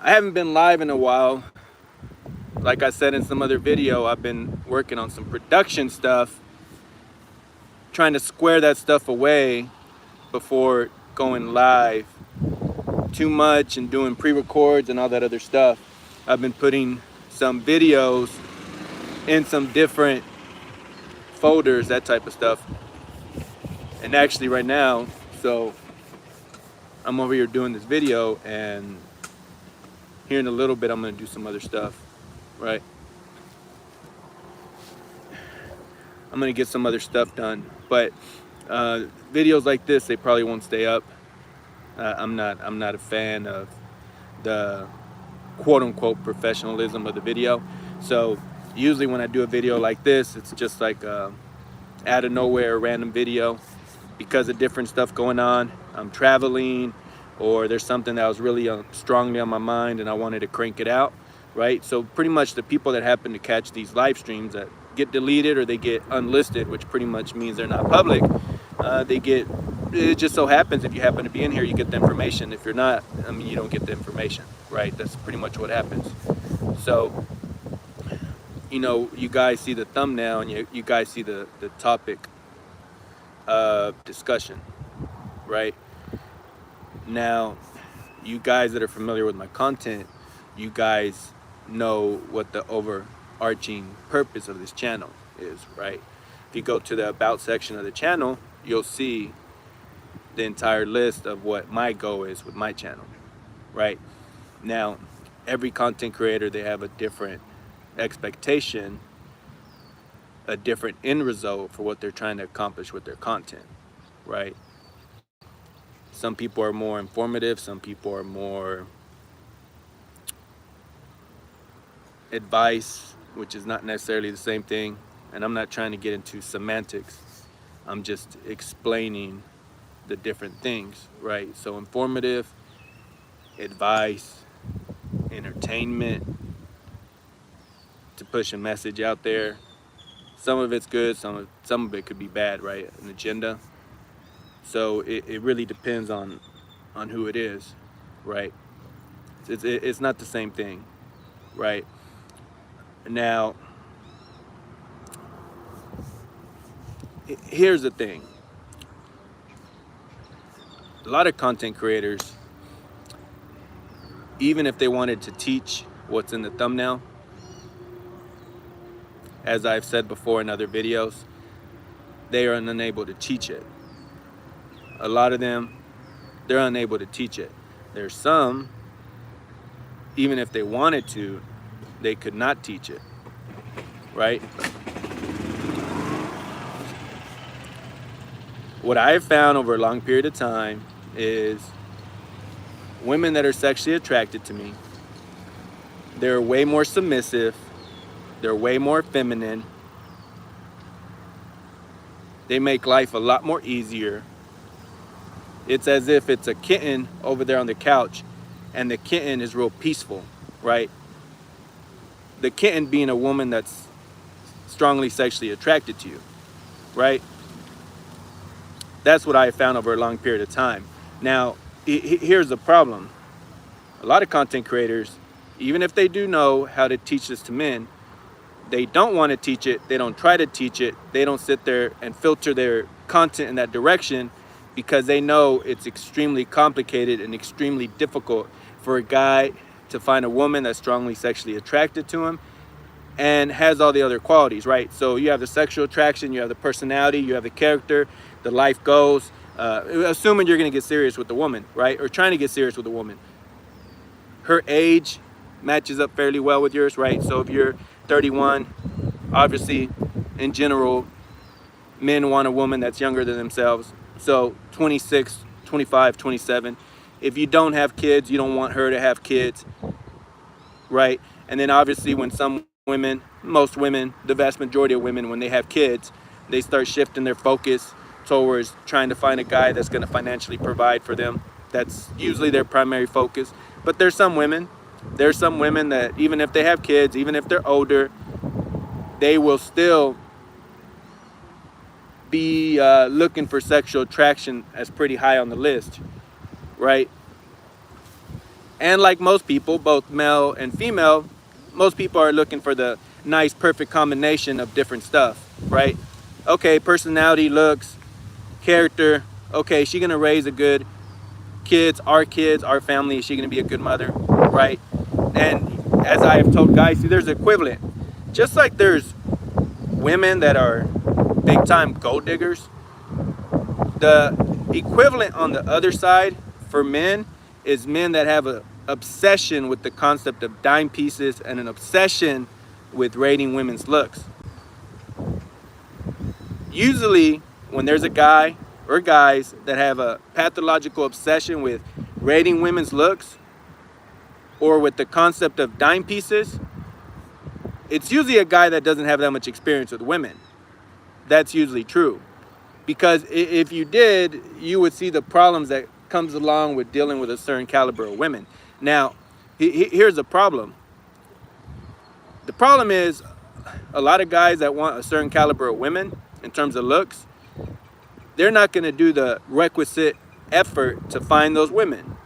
I haven't been live in a while. Like I said in some other video, I've been working on some production stuff, trying to square that stuff away before going live too much and doing pre-records and all that other stuff. I've been putting some videos in some different folders, that type of stuff. And actually right now, so I'm over here doing this video, and here in a little bit I'm gonna do some other stuff, right? I'm gonna get some other stuff done, but videos like this, they probably won't stay up. I'm not a fan of the quote-unquote professionalism of the video. So usually when I do a video like this, it's just like out of nowhere, a random video, because of different stuff going on. I'm traveling, or there's something that was really strongly on my mind and I wanted to crank it out, right? So pretty much the people that happen to catch these live streams that get deleted or they get unlisted, which pretty much means they're not public, it just so happens if you happen to be in here, you get the information. If you're not, I mean, you don't get the information, right? That's pretty much what happens. So, you know, you guys see the thumbnail and you guys see the topic of discussion, right? Now, you guys that are familiar with my content, you guys know what the overarching purpose of this channel is, right? If you go to the about section of the channel, you'll see the entire list of what my goal is with my channel, right? Now, every content creator, they have a different expectation, a different end result for what they're trying to accomplish with their content, right? Some people are more informative, some people are more advice, which is not necessarily the same thing. And I'm not trying to get into semantics. I'm just explaining the different things, right? So informative, advice, entertainment, to push a message out there. Some of it's good, some of it could be bad, right? An agenda. So it really depends on who it is, right? It's not the same thing, right? Now, here's the thing. A lot of content creators, even if they wanted to teach what's in the thumbnail, as I've said before in other videos, they are unable to teach it. A lot of them, they're unable to teach it. There's some, even if they wanted to, they could not teach it, right? What I've found over a long period of time is women that are sexually attracted to me, they're way more submissive, they're way more feminine, they make life a lot more easier. It's as if it's a kitten over there on the couch and the kitten is real peaceful, right? The kitten being a woman that's strongly sexually attracted to you, right? That's what I found over a long period of time. Now, here's the problem. A lot of content creators, even if they do know how to teach this to men, they don't want to teach it. They don't try to teach it. They don't sit there and filter their content in that direction because they know it's extremely complicated and extremely difficult for a guy to find a woman that's strongly sexually attracted to him and has all the other qualities, right? So you have the sexual attraction, you have the personality, you have the character, the life goals, assuming you're gonna get serious with the woman, right? Or trying to get serious with a woman. Her age matches up fairly well with yours, right? So if you're 31, obviously, in general, men want a woman that's younger than themselves. So 26, 25, 27. If you don't have kids, you don't want her to have kids, right? And then obviously when some women, most women, the vast majority of women, when they have kids, they start shifting their focus towards trying to find a guy that's going to financially provide for them. That's usually their primary focus. But there's some women that even if they have kids, even if they're older, they will still be looking for sexual attraction as pretty high on the list, right? And like most people, both male and female, most people are looking for the nice, perfect combination of different stuff, right? Okay, personality, looks, character. Okay, she gonna raise a good kids, our family. Is she gonna be a good mother, right? And as I have told guys, see, there's equivalent. Just like there's women that are big time gold diggers, the equivalent on the other side for men is men that have an obsession with the concept of dime pieces and an obsession with rating women's looks. Usually when there's a guy or guys that have a pathological obsession with rating women's looks or with the concept of dime pieces, it's usually a guy that doesn't have that much experience with women. That's usually true. Because if you did, you would see the problems that comes along with dealing with a certain caliber of women. Now, here's the problem. The problem is a lot of guys that want a certain caliber of women in terms of looks, they're not going to do the requisite effort to find those women.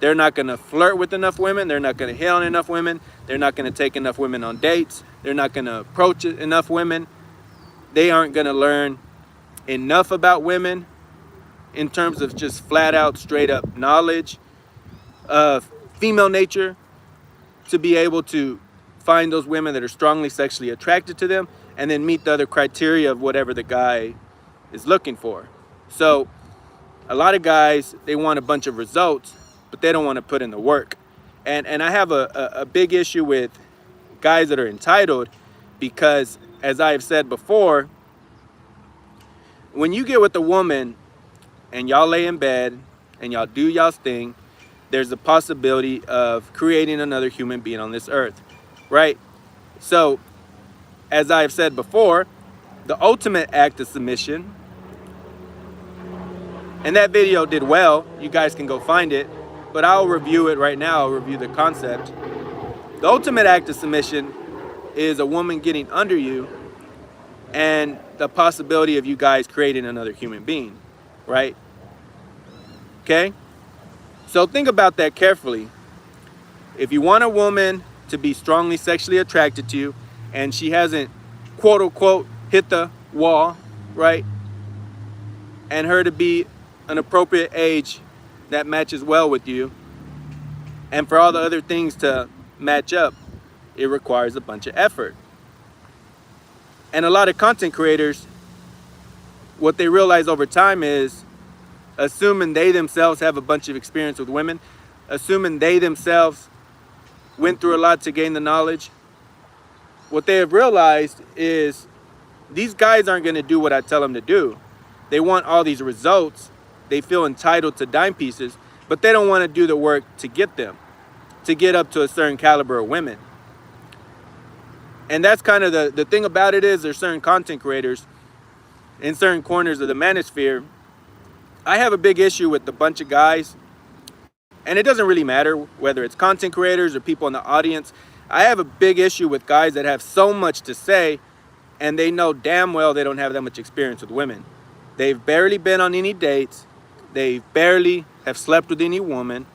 They're not going to flirt with enough women. They're not going to hit on enough women. They're not going to take enough women on dates. They're not going to approach enough women. They aren't going to learn enough about women in terms of just flat out, straight up knowledge of female nature to be able to find those women that are strongly sexually attracted to them and then meet the other criteria of whatever the guy is looking for. So a lot of guys, they want a bunch of results, but they don't want to put in the work. And I have a big issue with guys that are entitled because, as I have said before, when you get with a woman and y'all lay in bed and y'all do y'all's thing, there's a possibility of creating another human being on this earth, right? So, as I have said before, the ultimate act of submission, and that video did well, you guys can go find it, but I'll review it right now. I'll review the concept. The ultimate act of submission is a woman getting under you and the possibility of you guys creating another human being, right? Okay? So think about that carefully. If you want a woman to be strongly sexually attracted to you and she hasn't, quote unquote, hit the wall, right? And her to be an appropriate age that matches well with you, and for all the other things to match up, it requires a bunch of effort. And a lot of content creators, what they realize over time is, assuming they themselves have a bunch of experience with women, assuming they themselves went through a lot to gain the knowledge, what they have realized is these guys aren't going to do what I tell them to do. They want all these results. They feel entitled to dime pieces, but they don't want to do the work to get them, to get up to a certain caliber of women. And that's kind of the thing about it is there's certain content creators in certain corners of the Manosphere. I have a big issue with a bunch of guys, and it doesn't really matter whether it's content creators or people in the audience. I have a big issue with guys that have so much to say and they know damn well they don't have that much experience with women. They've barely been on any dates. They barely have slept with any woman.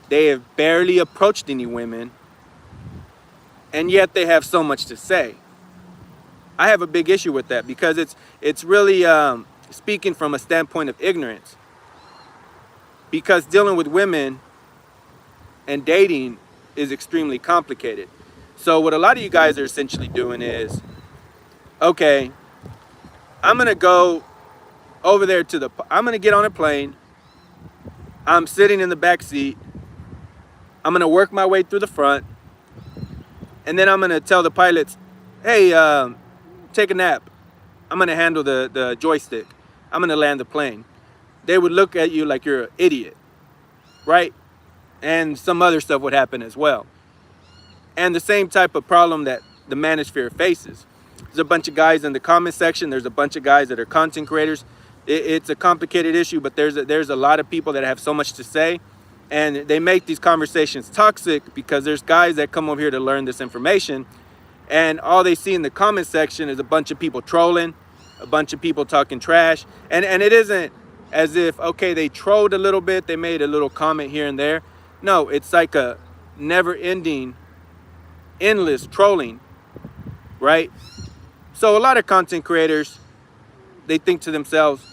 They have barely approached any women. And yet they have so much to say. I have a big issue with that because it's really speaking from a standpoint of ignorance. Because dealing with women and dating is extremely complicated. So what a lot of you guys are essentially doing is, okay, I'm gonna go over there I'm gonna get on a plane. I'm sitting in the back seat. I'm gonna work my way through the front. And then I'm gonna tell the pilots, hey, take a nap. I'm gonna handle the joystick. I'm gonna land the plane. They would look at you like you're an idiot, right? And some other stuff would happen as well. And the same type of problem that the Manosphere faces. There's a bunch of guys in the comment section. There's a bunch of guys that are content creators. It's a complicated issue, but there's a lot of people that have so much to say. And they make these conversations toxic because there's guys that come over here to learn this information. And all they see in the comment section is a bunch of people trolling, a bunch of people talking trash. And it isn't as if, okay, they trolled a little bit, they made a little comment here and there. No, it's like a never-ending, endless trolling, right? So a lot of content creators, they think to themselves,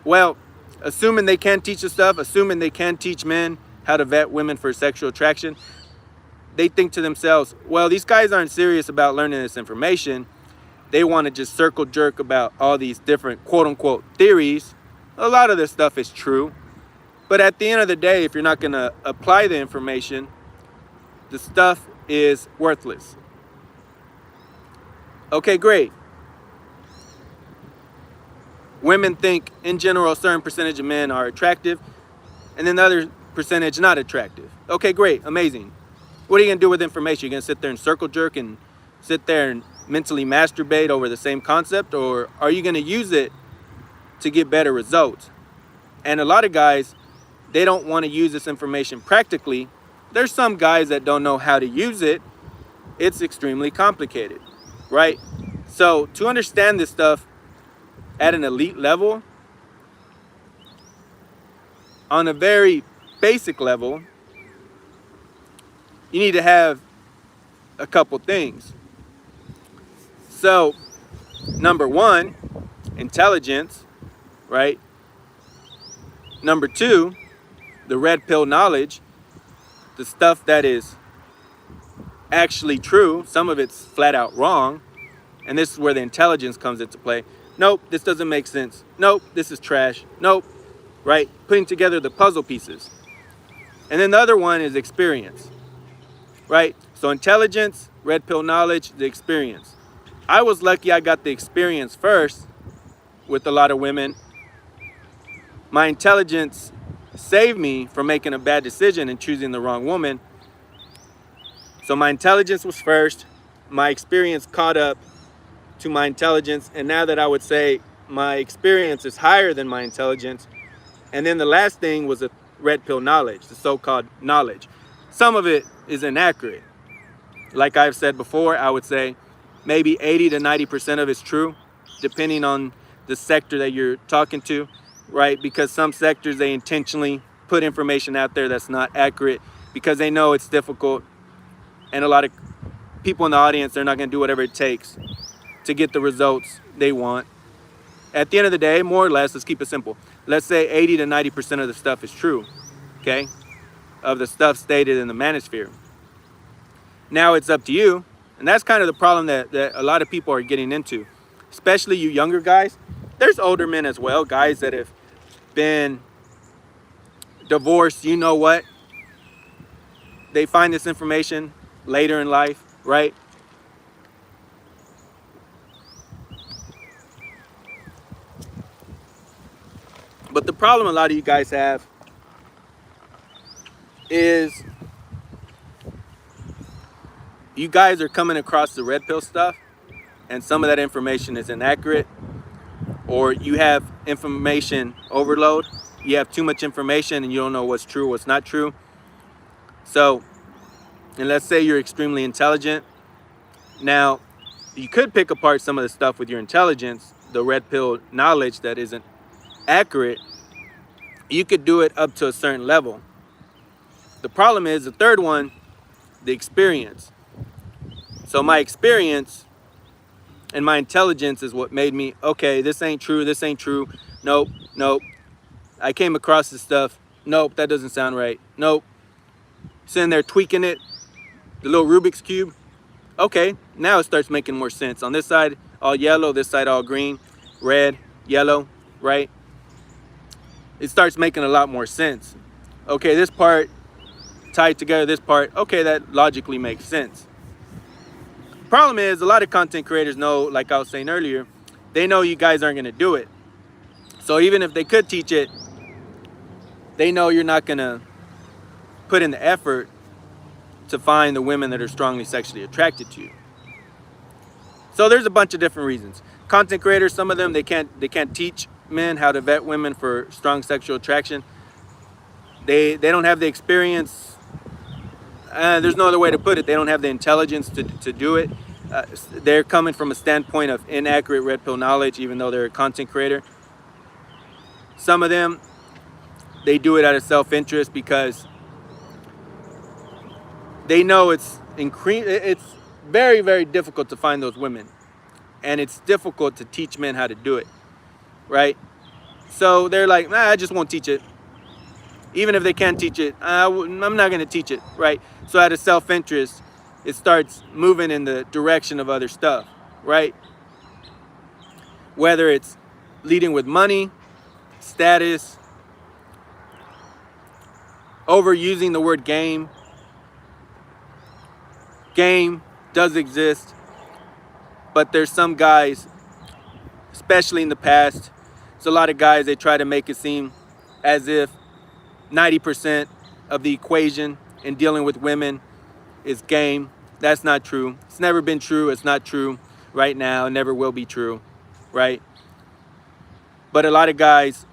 well, assuming they can teach the stuff, assuming they can teach men how to vet women for sexual attraction, they think to themselves, well, these guys aren't serious about learning this information. They want to just circle jerk about all these different quote unquote theories. A lot of this stuff is true. But at the end of the day, if you're not going to apply the information, the stuff is worthless. Okay, great. Women think, in general, a certain percentage of men are attractive, and then the other percentage not attractive. Okay, great, amazing. What are you going to do with information? You're going to sit there and circle jerk and sit there and mentally masturbate over the same concept? Or are you going to use it to get better results? And a lot of guys, they don't want to use this information practically. There's some guys that don't know how to use it. It's extremely complicated, right? So to understand this stuff at an elite level, on a very basic level, you need to have a couple things. So, number one, intelligence, right? Number two, the red pill knowledge, the stuff that is actually true. Some of it's flat out wrong. And this is where the intelligence comes into play. Nope, this doesn't make sense. Nope, this is trash. Nope, right? Putting together the puzzle pieces. And then the other one is experience, right? So intelligence, red pill knowledge, the experience. I was lucky I got the experience first with a lot of women. My intelligence saved me from making a bad decision and choosing the wrong woman. So my intelligence was first. My experience caught up to my intelligence. And now that I would say my experience is higher than my intelligence. And then the last thing was the red pill knowledge, the so-called knowledge. Some of it is inaccurate. Like I've said before, I would say maybe 80 to 90% of it's true, depending on the sector that you're talking to, right? Because some sectors, they intentionally put information out there that's not accurate because they know it's difficult. And a lot of people in the audience, they're not going to do whatever it takes to get the results they want. At the end of the day, more or less, let's keep it simple. Let's say 80 to 90% of the stuff is true, okay? Of the stuff stated in the Manosphere. Now it's up to you. And that's kind of the problem that a lot of people are getting into, especially you younger guys. There's older men as well, guys that have been divorced, you know what? They find this information later in life, right? But the problem a lot of you guys have is you guys are coming across the red pill stuff and some of that information is inaccurate, or you have information overload. You have too much information and you don't know what's true, what's not true. So, and let's say you're extremely intelligent. Now, you could pick apart some of the stuff with your intelligence, the red pill knowledge that isn't accurate. You could do it up to a certain level. The problem is the third one, the experience. So my experience and my intelligence is what made me, okay, this ain't true, this ain't true. Nope, nope. I came across this stuff. Nope, that doesn't sound right. Nope. Sitting there tweaking it, the little Rubik's Cube. Okay, now it starts making more sense. On this side, all yellow, this side all green, red, yellow, right? It starts making a lot more sense. Okay, this part tied together, this part, okay, that logically makes sense. Problem is, a lot of content creators know, like I was saying earlier, they know you guys aren't going to do it. So even if they could teach it, they know you're not going to put in the effort to find the women that are strongly sexually attracted to you. So there's a bunch of different reasons. Content creators, some of them, they can't teach men how to vet women for strong sexual attraction. They don't have the experience. There's no other way to put it. They don't have the intelligence to do it. They're coming from a standpoint of inaccurate red pill knowledge, even though they're a content creator. Some of them, they do it out of self-interest because they know it's very, very difficult to find those women, and it's difficult to teach men how to do it, right? So they're like, nah, I just won't teach it. Even if they can teach it, I'm not going to teach it, right? So out of self-interest, it starts moving in the direction of other stuff, right? Whether it's leading with money, status, overusing the word game. Game does exist, but there's some guys, especially in the past, there's a lot of guys, they try to make it seem as if 90% of the equation in dealing with women is game. That's not true. It's never been true. It's not true right now. It never will be true, right? But a lot of guys,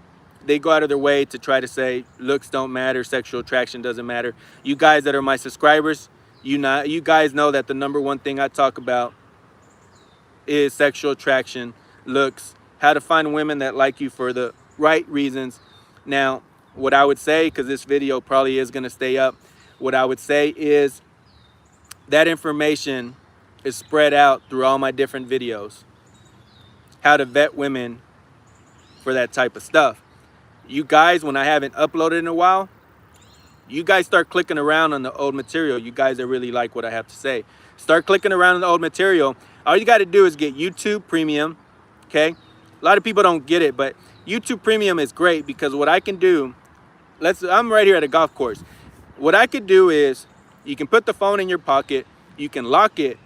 they go out of their way to try to say looks don't matter, sexual attraction doesn't matter. You guys that are my subscribers, you guys know that the number one thing I talk about is sexual attraction, looks, how to find women that like you for the right reasons. Now, what I would say, because this video probably is going to stay up, what I would say is that information is spread out through all my different videos. How to vet women for that type of stuff. You guys, when I haven't uploaded in a while, you guys start clicking around on the old material. You guys that really like what I have to say, start clicking around on the old material. All you got to do is get YouTube Premium, okay? A lot of people don't get it, but YouTube Premium is great because what I can do, I'm right here at a golf course. What I could do is you can put the phone in your pocket, you can lock it,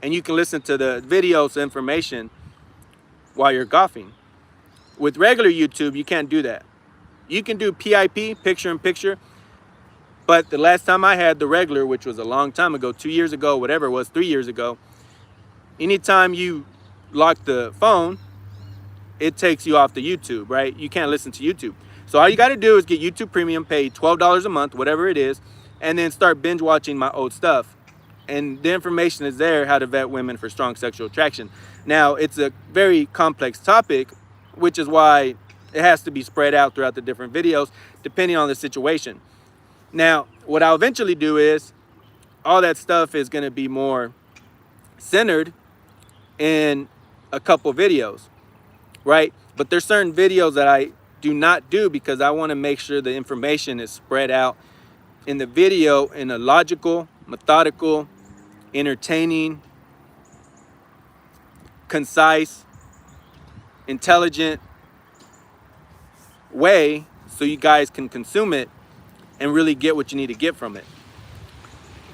and you can listen to the videos, information while you're golfing. With regular YouTube, you can't do that. You can do PIP, picture in picture, but the last time I had the regular, which was a long time ago, 2 years ago, whatever it was, 3 years ago, anytime you lock the phone, it takes you off the YouTube, right? You can't listen to YouTube. So all you got to do is get YouTube Premium, pay $12 a month, whatever it is, and then start binge watching my old stuff. And the information is there, how to vet women for strong sexual attraction. Now, it's a very complex topic, which is why it has to be spread out throughout the different videos, depending on the situation. Now, what I'll eventually do is, all that stuff is going to be more centered in a couple videos, right? But there's certain videos that I do not do because I want to make sure the information is spread out in the video in a logical, methodical, entertaining, concise, intelligent way so you guys can consume it and really get what you need to get from it.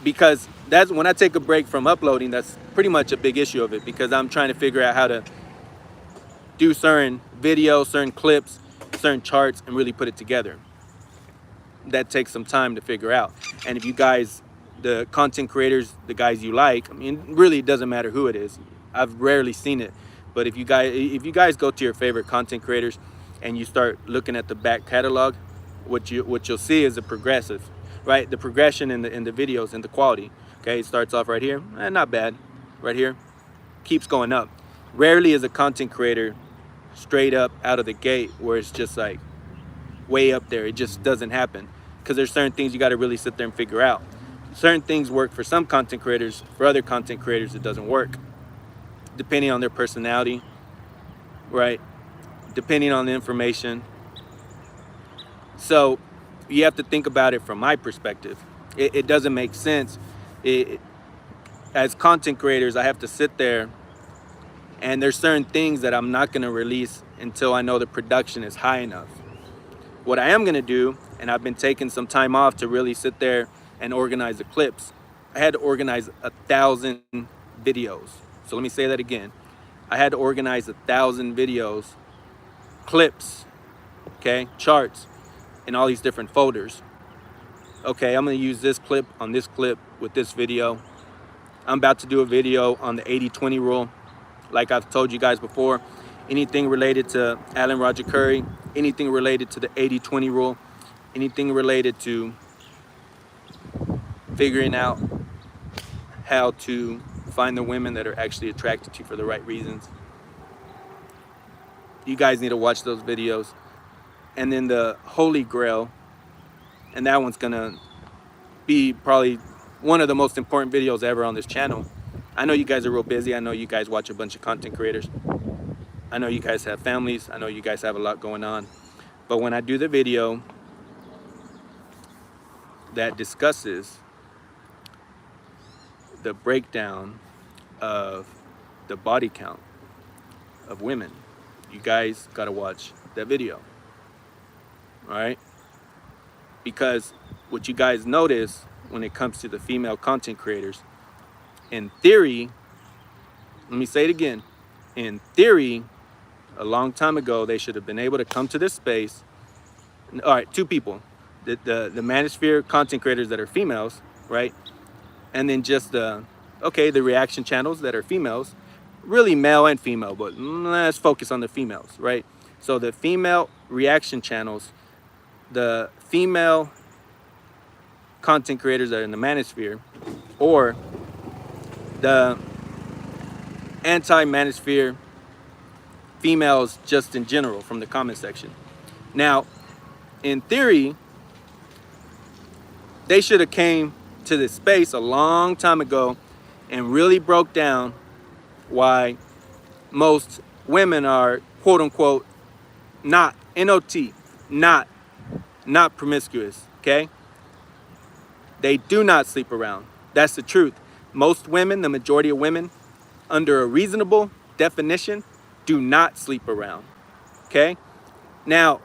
Because that's when I take a break from uploading, that's pretty much a big issue of it, because I'm trying to figure out how to do certain videos, certain clips, certain charts, and really put it together. That takes some time to figure out. And if you guys, the content creators, the guys you like, I mean, really it doesn't matter who it is. I've rarely seen it. But if you guys go to your favorite content creators and you start looking at the back catalog, what you'll see is a progressive, right? The progression in the videos and the quality. Okay, it starts off right here, not bad. Right here, keeps going up. Rarely is a content creator straight up out of the gate where it's just like way up there. It just doesn't happen because there's certain things you got to really sit there and figure out. Certain things work for some content creators. For other content creators, it doesn't work, depending on their personality, right? Depending on the information. So you have to think about it from my perspective. It doesn't make sense. As content creators, I have to sit there, and there's certain things that I'm not going to release until I know the production is high enough. What I am going to do, and I've been taking some time off to really sit there and organize the clips. I had to organize 1,000 videos. So let me say that again. I had to organize 1,000 videos, clips, okay, charts, in all these different folders. Okay, I'm going to use this clip on this clip with this video. I'm about to do a video on the 80-20 rule. Like I've told you guys before, anything related to Alan Roger Curry, anything related to the 80-20 rule, anything related to figuring out how to find the women that are actually attracted to you for the right reasons. You guys need to watch those videos. And then the Holy Grail, and that one's gonna be probably one of the most important videos ever on this channel. I know you guys are real busy. I know you guys watch a bunch of content creators. I know you guys have families. I know you guys have a lot going on. But when I do the video that discusses the breakdown of the body count of women, you guys gotta watch that video, all right? Because what you guys notice when it comes to the female content creators, in theory, let me say it again, in theory, a long time ago, they should have been able to come to this space. All right, two people, the Manosphere content creators that are females, right? And then just the reaction channels that are females, really male and female, but let's focus on the females, right? So the female reaction channels, the female content creators that are in the Manosphere, or the anti-Manosphere females just in general from the comment section. Now, in theory, they should have came to this space a long time ago and really broke down why most women are quote unquote not not promiscuous, okay? They do not sleep around. That's the truth. Most women, the majority of women, under a reasonable definition, do not sleep around, okay? Now,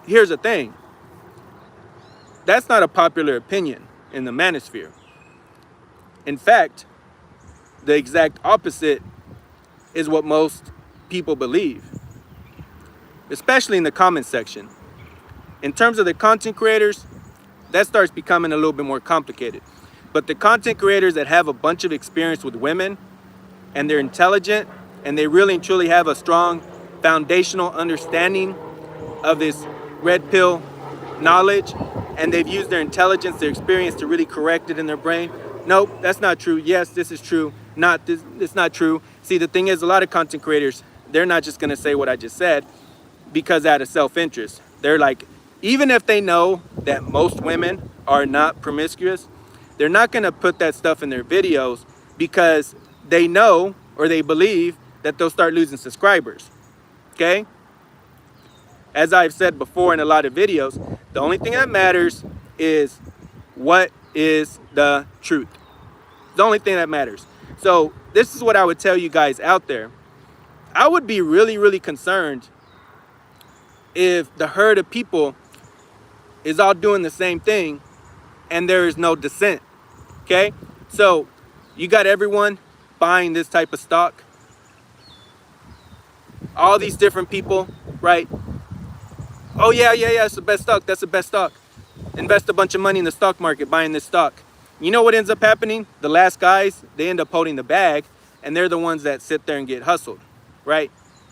here's the thing. That's not a popular opinion in the Manosphere. In fact, the exact opposite is what most people believe, especially in the comment section. In terms of the content creators, that starts becoming a little bit more complicated. But the content creators that have a bunch of experience with women and they're intelligent and they really and truly have a strong foundational understanding of this red pill knowledge, and they've used their intelligence, their experience to really correct it in their brain. Nope, that's not true. Yes, this is true. Not this, it's not true. See, the thing is, a lot of content creators, they're not just gonna say what I just said because out of self-interest. They're like, even if they know that most women are not promiscuous, they're not gonna put that stuff in their videos because they know or they believe that they'll start losing subscribers, okay? As I've said before in a lot of videos, the only thing that matters is what is the truth. The only thing that matters. So this is what I would tell you guys out there. I would be really, really concerned if the herd of people is all doing the same thing and there is no dissent, okay? So you got everyone buying this type of stock. All these different people, right? Oh yeah, it's the best stock. That's the best stock. Invest a bunch of money in the stock market buying this stock. You know what ends up happening? The last guys, they end up holding the bag, and they're the ones that sit there and get hustled, right?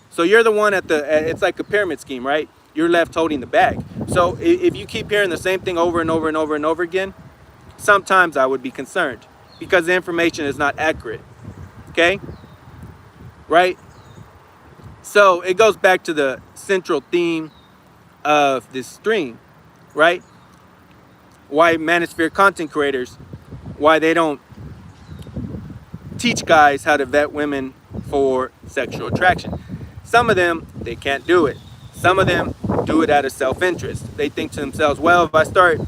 So you're the one it's like a pyramid scheme, right? You're left holding the bag. So if you keep hearing the same thing over and over and over and over again, sometimes I would be concerned because the information is not accurate, okay? Right? So it goes back to the central theme of this stream, right? Why Manosphere content creators, why they don't teach guys how to vet women for sexual attraction. Some of them, they can't do it. Some of them do it out of self-interest. They think to themselves, well, if I start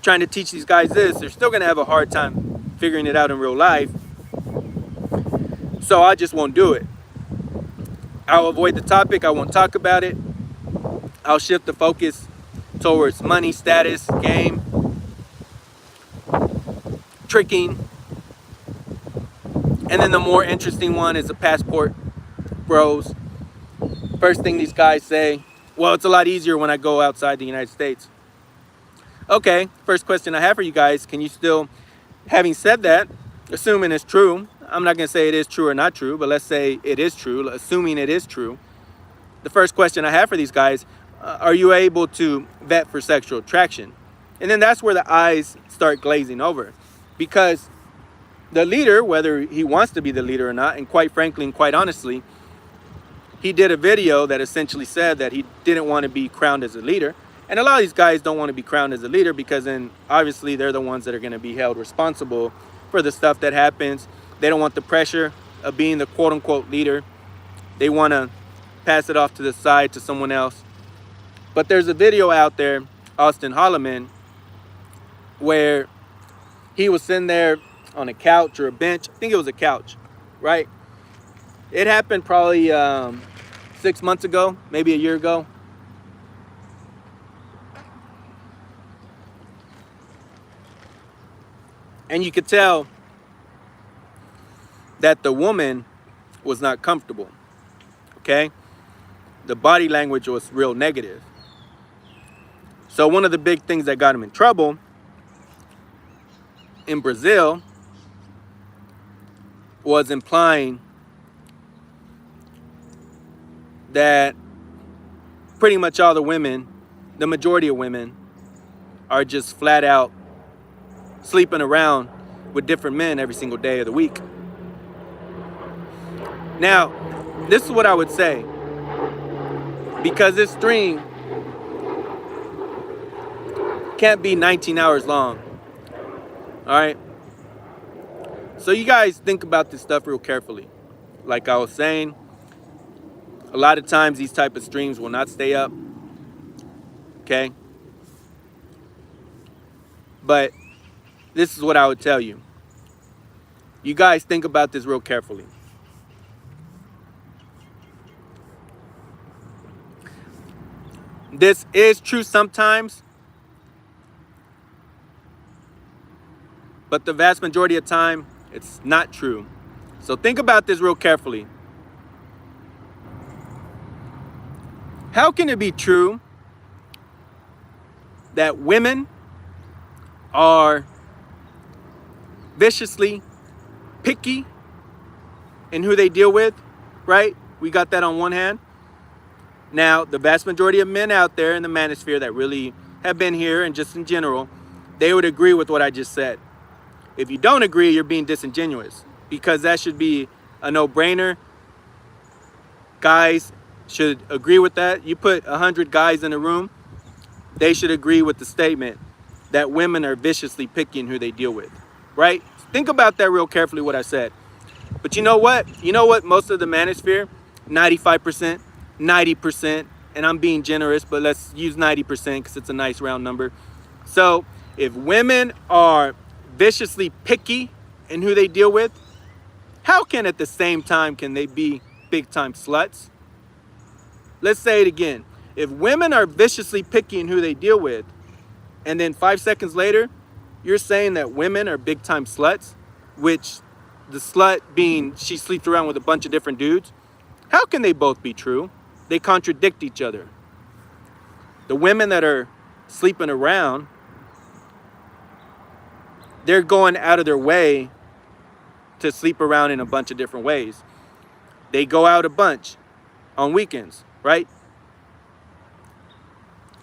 trying to teach these guys this, they're still gonna have a hard time figuring it out in real life. So I just won't do it. I'll avoid the topic, I won't talk about it. I'll shift the focus towards money, status, game, tricking. And then the more interesting one is the passport bros. First thing these guys say, well, it's a lot easier when I go outside the United States. Okay, first question I have for you guys, can you still, having said that, assuming it's true, I'm not gonna say it is true or not true, but let's say it is true, assuming it is true. The first question I have for these guys, are you able to vet for sexual attraction? And then that's where the eyes start glazing over, because the leader, whether he wants to be the leader or not, and quite frankly and quite honestly, he did a video that essentially said that he didn't want to be crowned as a leader. And a lot of these guys don't want to be crowned as a leader, because then obviously they're the ones that are going to be held responsible for the stuff that happens. They don't want the pressure of being the quote unquote leader. They want to pass it off to the side to someone else. But there's a video out there, Austin Holloman, where he was sitting there on a couch or a bench. I think it was a couch, right? It happened probably 6 months ago, maybe a year ago. And you could tell that the woman was not comfortable, okay? The body language was real negative. So one of the big things that got him in trouble in Brazil was implying that pretty much all the women, the majority of women, are just flat out sleeping around with different men every single day of the week. Now, this is what I would say, because this stream can't be 19 hours long. All right? So you guys think about this stuff real carefully. Like I was saying, a lot of times these type of streams will not stay up. Okay? But this is what I would tell you. You guys think about this real carefully. This is true sometimes, but the vast majority of time, it's not true. So think about this real carefully. How can it be true that women are viciously picky in who they deal with, right? We got that on one hand. Now, the vast majority of men out there in the Manosphere that really have been here, and just in general, they would agree with what I just said. If you don't agree, you're being disingenuous, because that should be a no-brainer. Guys should agree with that. You put 100 guys in a room, they should agree with the statement that women are viciously picky in who they deal with, right? Think about that real carefully, what I said. But you know what? You know what most of the Manosphere, 95%, 90%, and I'm being generous, but let's use 90% because it's a nice round number. So if women are viciously picky in who they deal with, how can at the same time can they be big time sluts? Let's say it again. If women are viciously picky in who they deal with, and then 5 seconds later, you're saying that women are big time sluts, which the slut being she sleeps around with a bunch of different dudes, how can they both be true? They contradict each other. The women that are sleeping around, they're going out of their way to sleep around in a bunch of different ways. They go out a bunch on weekends, right?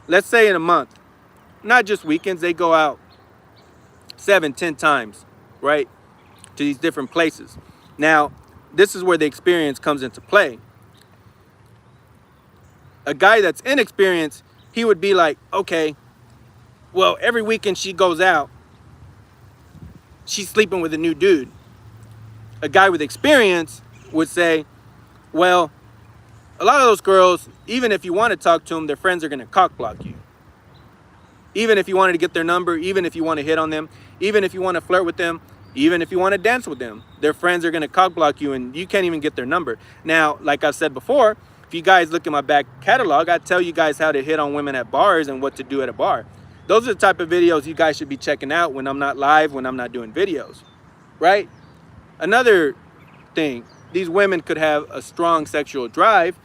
Let's say in a month, not just weekends, they go out 7-10 times, right? To these different places. Now, this is where the experience comes into play. A guy that's inexperienced, he would be like, okay, well, every weekend she goes out, she's sleeping with a new dude. A guy with experience would say, well, a lot of those girls, even if you want to talk to them, their friends are going to cock block you. Even if you wanted to get their number, even if you want to hit on them, even if you want to flirt with them, even if you want to dance with them, their friends are going to cock block you and you can't even get their number. Now, like I said before, if you guys look at my back catalog, I tell you guys how to hit on women at bars and what to do at a bar. Those are the type of videos you guys should be checking out when I'm not live, when I'm not doing videos, right? Another thing, these women could have a strong sexual drive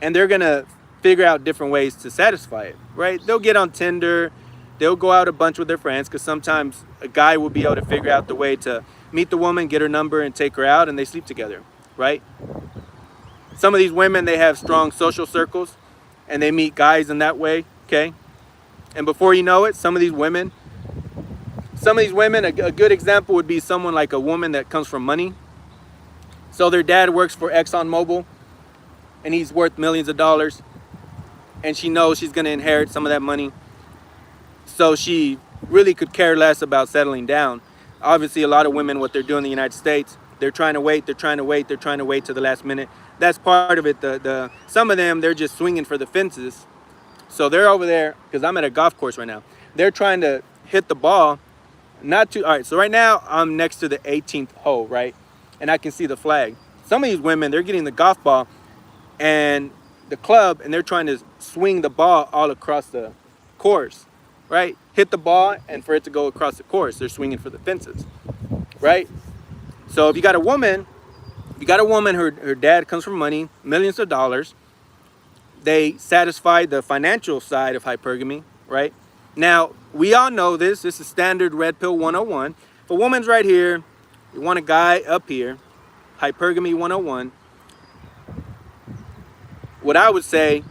and they're going to figure out different ways to satisfy it, right? They'll get on Tinder, they'll go out a bunch with their friends, because sometimes a guy will be able to figure out the way to meet the woman, get her number, and take her out, and they sleep together, right? Some of these women, they have strong social circles, and they meet guys in that way, okay? And before you know it, some of these women, a good example would be someone like a woman that comes from money. So their dad works for ExxonMobil, and he's worth millions of dollars. and she knows she's going to inherit some of that money. So she really could care less about settling down. Obviously, a lot of women, what they're doing in the United States, they're trying to wait, they're trying to wait, they're trying to wait to the last minute. That's part of it. Some of them, they're just swinging for the fences. So they're over there, because I'm at a golf course right now. They're trying to hit the ball, not too. All right, so right now I'm next to the 18th hole, right? And I can see the flag. Some of these women, they're getting the golf ball and the club, and they're trying to swing the ball all across the course, right? Hit the ball, and for it to go across the course, they're swinging for the fences, right? So if you got a woman, her dad comes from money, millions of dollars. They satisfy the financial side of hypergamy, right? Now, we all know this. This is standard red pill 101. If a woman's right here, you want a guy up here, hypergamy 101. What I would say,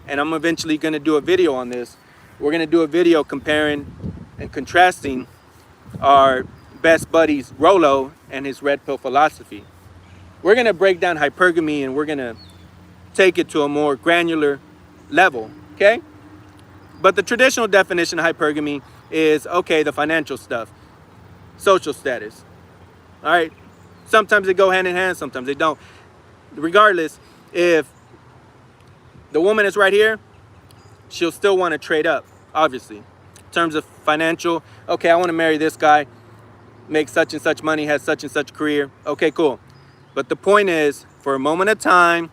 and I'm eventually going to do a video on this, we're going to do a video comparing and contrasting our best buddies Rolo and his red pill philosophy. We're going to break down hypergamy, and we're going to take it to a more granular level, okay? But the traditional definition of hypergamy is, okay, the financial stuff, social status, all right? Sometimes they go hand in hand, sometimes they don't. Regardless, if the woman is right here, she'll still want to trade up, obviously. In terms of financial, okay, I want to marry this guy, make such and such money, has such and such career. Okay, cool. But the point is, for a moment of time,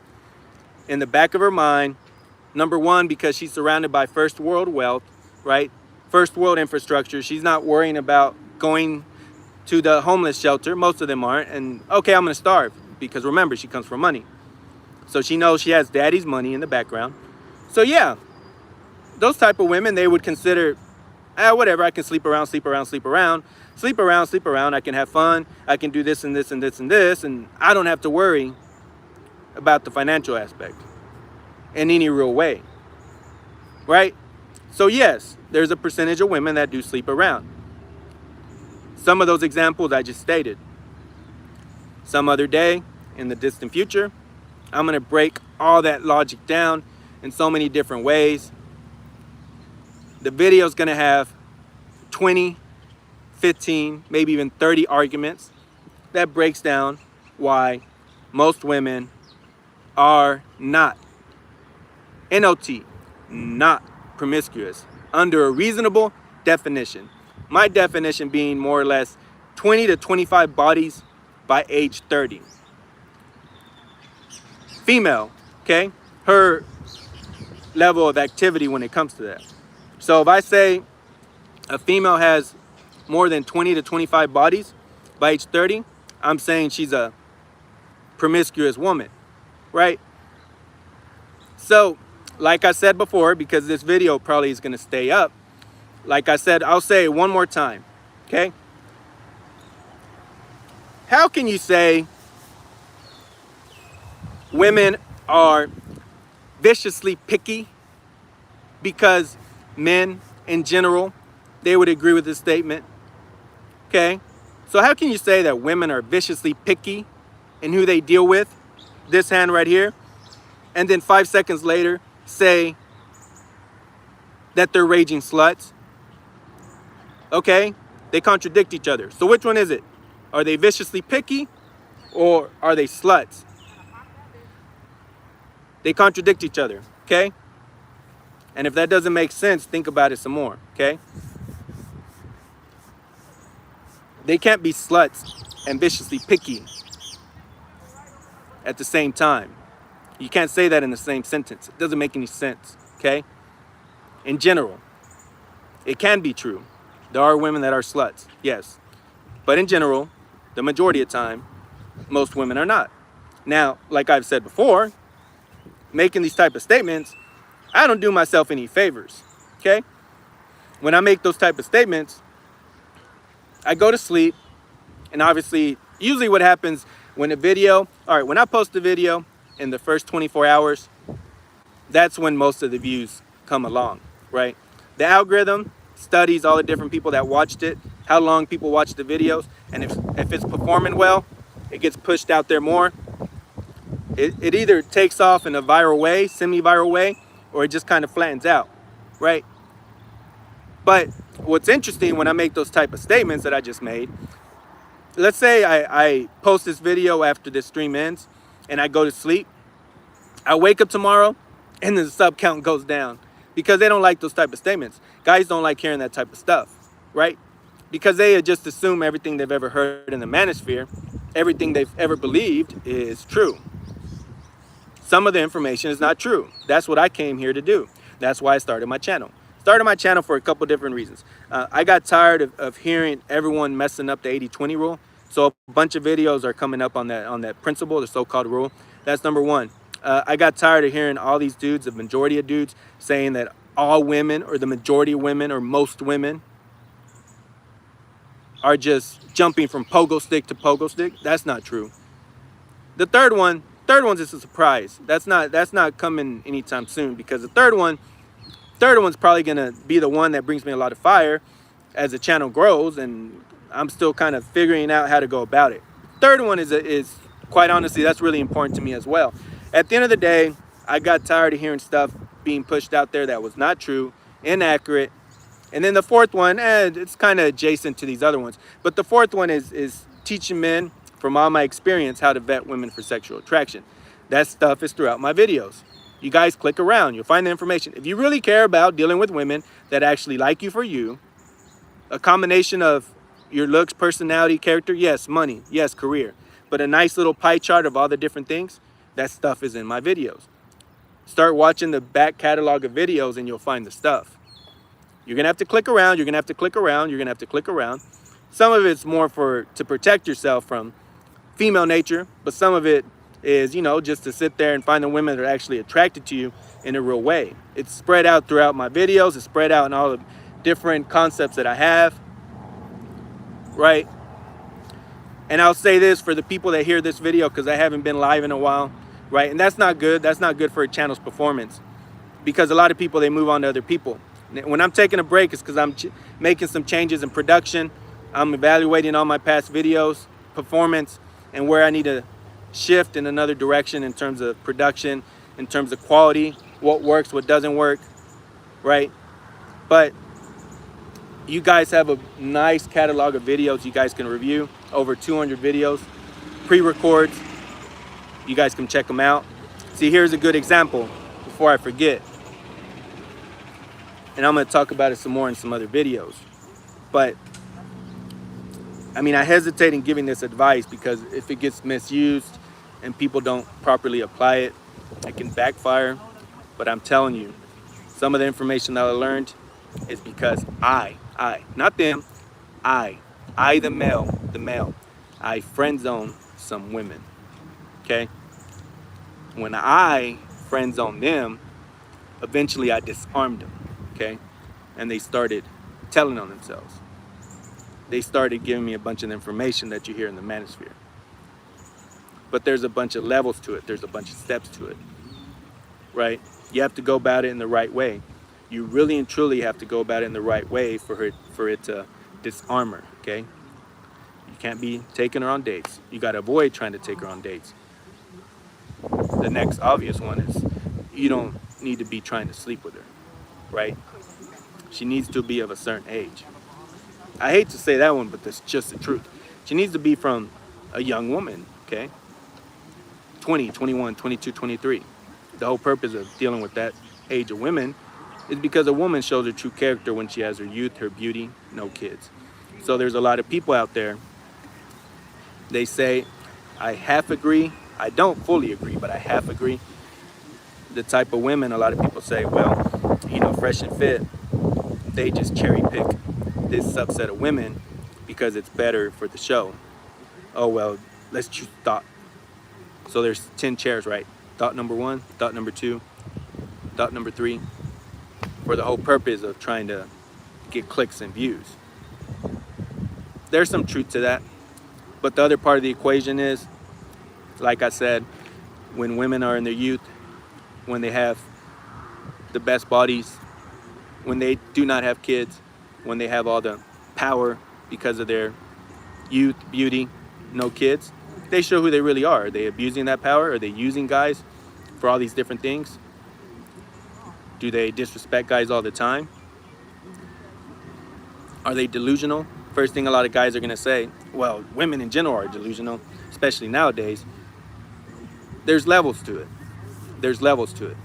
in the back of her mind, number one, because she's surrounded by first world wealth, right? First world infrastructure. She's not worrying about going to the homeless shelter. Most of them aren't. And okay, I'm going to starve, because remember, she comes from money. So she knows she has daddy's money in the background. So yeah, those type of women, they would consider, whatever, I can sleep around. I can have fun. I can do this and this and this and this. And I don't have to worry about the financial aspect in any real way, right? So yes, there's a percentage of women that do sleep around. Some of those examples I just stated. Some other day in the distant future, I'm going to break all that logic down in so many different ways. The video is going to have 20, 15, maybe even 30 arguments that breaks down why most women are not, N-O-T, not promiscuous under a reasonable definition. My definition being more or less 20 to 25 bodies by age 30. Female, okay? Her level of activity when it comes to that. So if I say a female has more than 20 to 25 bodies by age 30, I'm saying she's a promiscuous woman, right? So, like I said before, because this video probably is going to stay up, like I said, I'll say it one more time, okay? How can you say women are viciously picky? Because men, in general, they would agree with this statement, okay? So how can you say that women are viciously picky in who they deal with, this hand right here, and then 5 seconds later say that they're raging sluts? Okay, they contradict each other. So which one is it? Are they viciously picky or are they sluts? They contradict each other, okay? And if that doesn't make sense, think about it some more, okay? They can't be sluts and viciously picky at the same time. You can't say that in the same sentence. It doesn't make any sense, okay? In general, it can be true. There are women that are sluts, yes. But in general, the majority of the time, most women are not. Now, like I've said before, making these type of statements, I don't do myself any favors, okay? When I make those type of statements, I go to sleep, and obviously, usually what happens when a video, all right, when I post a video in the first 24 hours, that's when most of the views come along, right? The algorithm studies all the different people that watched it, how long people watch the videos, and if it's performing well, it gets pushed out there more. It either takes off in a viral way, semi-viral way, or it just kind of flattens out, right? But what's interesting when I make those type of statements that I just made, let's say I post this video after this stream ends and I go to sleep. I wake up tomorrow and the sub count goes down because they don't like those type of statements. Guys don't like hearing that type of stuff, right? Because they just assume everything they've ever heard in the manosphere, everything they've ever believed is true. Some of the information is not true. That's what I came here to do. That's why I started my channel. Started my channel for a couple different reasons. I got tired of hearing everyone messing up the 80-20 rule. So a bunch of videos are coming up on that principle, the so-called rule. That's number one. I got tired of hearing all these dudes, the majority of dudes, saying that all women or the majority of women or most women are just jumping from pogo stick to pogo stick. That's not true. The third one's just a surprise. That's not coming anytime soon, because the third one's probably gonna be the one that brings me a lot of fire as the channel grows, and I'm still kind of figuring out how to go about it. Third one is quite honestly, that's really important to me as well. At the end of the day, I got tired of hearing stuff being pushed out there that was not true, inaccurate. And then the fourth one, it's kind of adjacent to these other ones, but the fourth one is teaching men from all my experience how to vet women for sexual attraction. That stuff is throughout my videos. You guys click around, you'll find the information. If you really care about dealing with women that actually like you for you, a combination of your looks, personality, character, yes, money, yes, career, but a nice little pie chart of all the different things, that stuff is in my videos. Start watching the back catalog of videos and you'll find the stuff. You're gonna have to click around, you're gonna have to click around, you're gonna have to click around. Some of it's more to protect yourself from female nature, but some of it is, just to sit there and find the women that are actually attracted to you in a real way. It's spread out throughout my videos, it's spread out in all the different concepts that I have, right? And I'll say this for the people that hear this video, because I haven't been live in a while, right? And that's not good. That's not good for a channel's performance, because a lot of people, they move on to other people. When I'm taking a break, it's because I'm making some changes in production. I'm evaluating all my past videos, performance, and where I need to shift in another direction in terms of production, in terms of quality, what works, what doesn't work, right? But you guys have a nice catalog of videos you guys can review, over 200 videos, pre-records. You guys can check them out. See, here's a good example before I forget. And I'm gonna talk about it some more in some other videos. But I mean, I hesitate in giving this advice because if it gets misused and people don't properly apply it, it can backfire. But I'm telling you, some of the information that I learned is because I, not them, I the male, I friend zone some women, okay? When I friend zone them, eventually I disarmed them, okay? And they started telling on themselves. They started giving me a bunch of information that you hear in the manosphere. But there's a bunch of levels to it. There's a bunch of steps to it, right? You have to go about it in the right way. You really and truly have to go about it in the right way for it to disarm her, okay? You can't be taking her on dates. You got to avoid trying to take her on dates. The next obvious one is you don't need to be trying to sleep with her, right? She needs to be of a certain age. I hate to say that one, but that's just the truth. She needs to be from a young woman, okay? 20, 21, 22, 23. The whole purpose of dealing with that age of women is because a woman shows her true character when she has her youth, her beauty, no kids. So there's a lot of people out there, they say, I half agree. I don't fully agree, but I half agree. The type of women, a lot of people say, well, Fresh and Fit, they just cherry pick this subset of women because it's better for the show. Oh, well, let's choose thought. So there's 10 chairs, right? Thought number 1, thought number 2, thought number 3, for the whole purpose of trying to get clicks and views. There's some truth to that. But the other part of the equation is, like I said, when women are in their youth, when they have the best bodies, when they do not have kids, when they have all the power because of their youth, beauty, no kids, they show who they really are. Are they abusing that power? Are they using guys for all these different things? Do they disrespect guys all the time? Are they delusional? First thing a lot of guys are going to say, well, women in general are delusional, especially nowadays. There's levels to it. There's levels to it.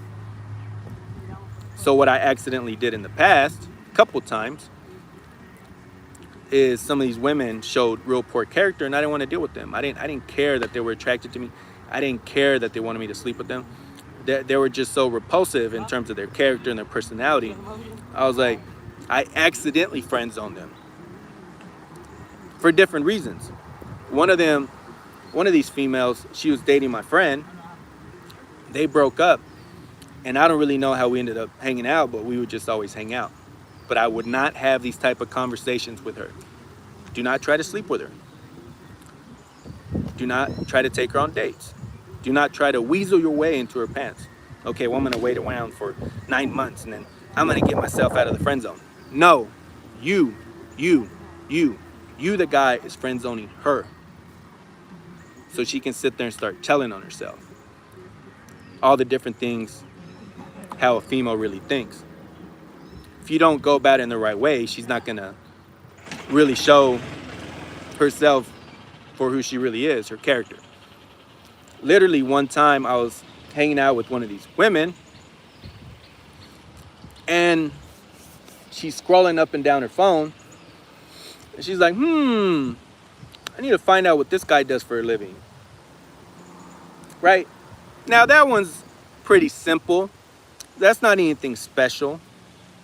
So what I accidentally did in the past, a couple times, is some of these women showed real poor character, and I didn't want to deal with them. I didn't care that they were attracted to me. I didn't care that they wanted me to sleep with them. They were just so repulsive in terms of their character and their personality. I was like, I accidentally friend zoned them for different reasons. One of these females, she was dating my friend. They broke up, and I don't really know how we ended up hanging out, but we would just always hang out. But I would not have these type of conversations with her. Do not try to sleep with her. Do not try to take her on dates. Do not try to weasel your way into her pants. Okay, well, I'm going to wait around for 9 months, and then I'm going to get myself out of the friend zone. No, you, the guy, is friend zoning her. So she can sit there and start telling on herself all the different things, how a female really thinks. If you don't go about it in the right way, she's not going to really show herself for who she really is, her character. Literally one time I was hanging out with one of these women, and she's scrolling up and down her phone, and she's like, I need to find out what this guy does for a living. Right? Now that one's pretty simple. That's not anything special.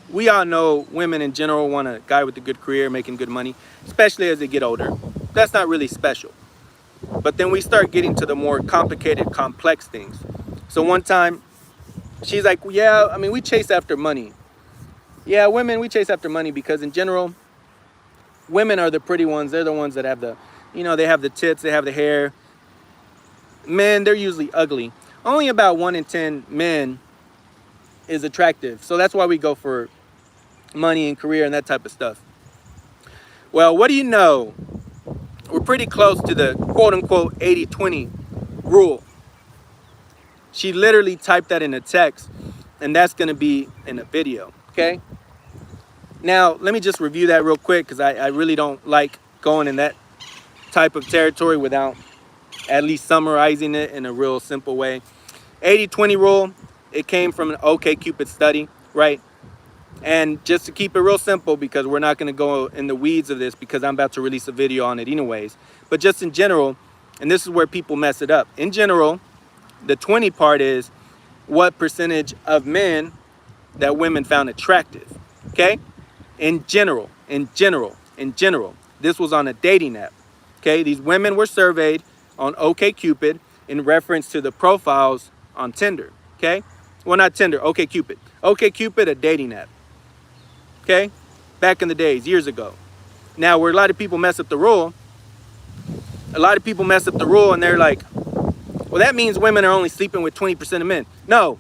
We all know women in general want a guy with a good career, making good money, especially as they get older. That's not really special. But then we start getting to the more complicated, complex things. So one time, she's like, yeah, I mean, we chase after money. Yeah, women, we chase after money because in general, women are the pretty ones. They're the ones that have the, they have the tits, they have the hair. Men, they're usually ugly. Only about 1 in 10 men is attractive. So that's why we go for money and career and that type of stuff. Well, what do you know? We're pretty close to the quote-unquote 80-20 rule. She literally typed that in a text, and that's going to be in a video, okay? Now, let me just review that real quick because I really don't like going in that type of territory without at least summarizing it in a real simple way. 80-20 rule, it came from an OkCupid study, right? And just to keep it real simple, because we're not going to go in the weeds of this because I'm about to release a video on it anyways. But just in general, and this is where people mess it up. In general, the 20 part is what percentage of men that women found attractive, okay? In general. This was on a dating app, okay? These women were surveyed on OkCupid in reference to the profiles on Tinder, okay? Well, not Tinder, OkCupid. OkCupid, a dating app. Okay, back in the days, years ago. Now, where a lot of people mess up the rule, and they're like, well, that means women are only sleeping with 20% of men. No.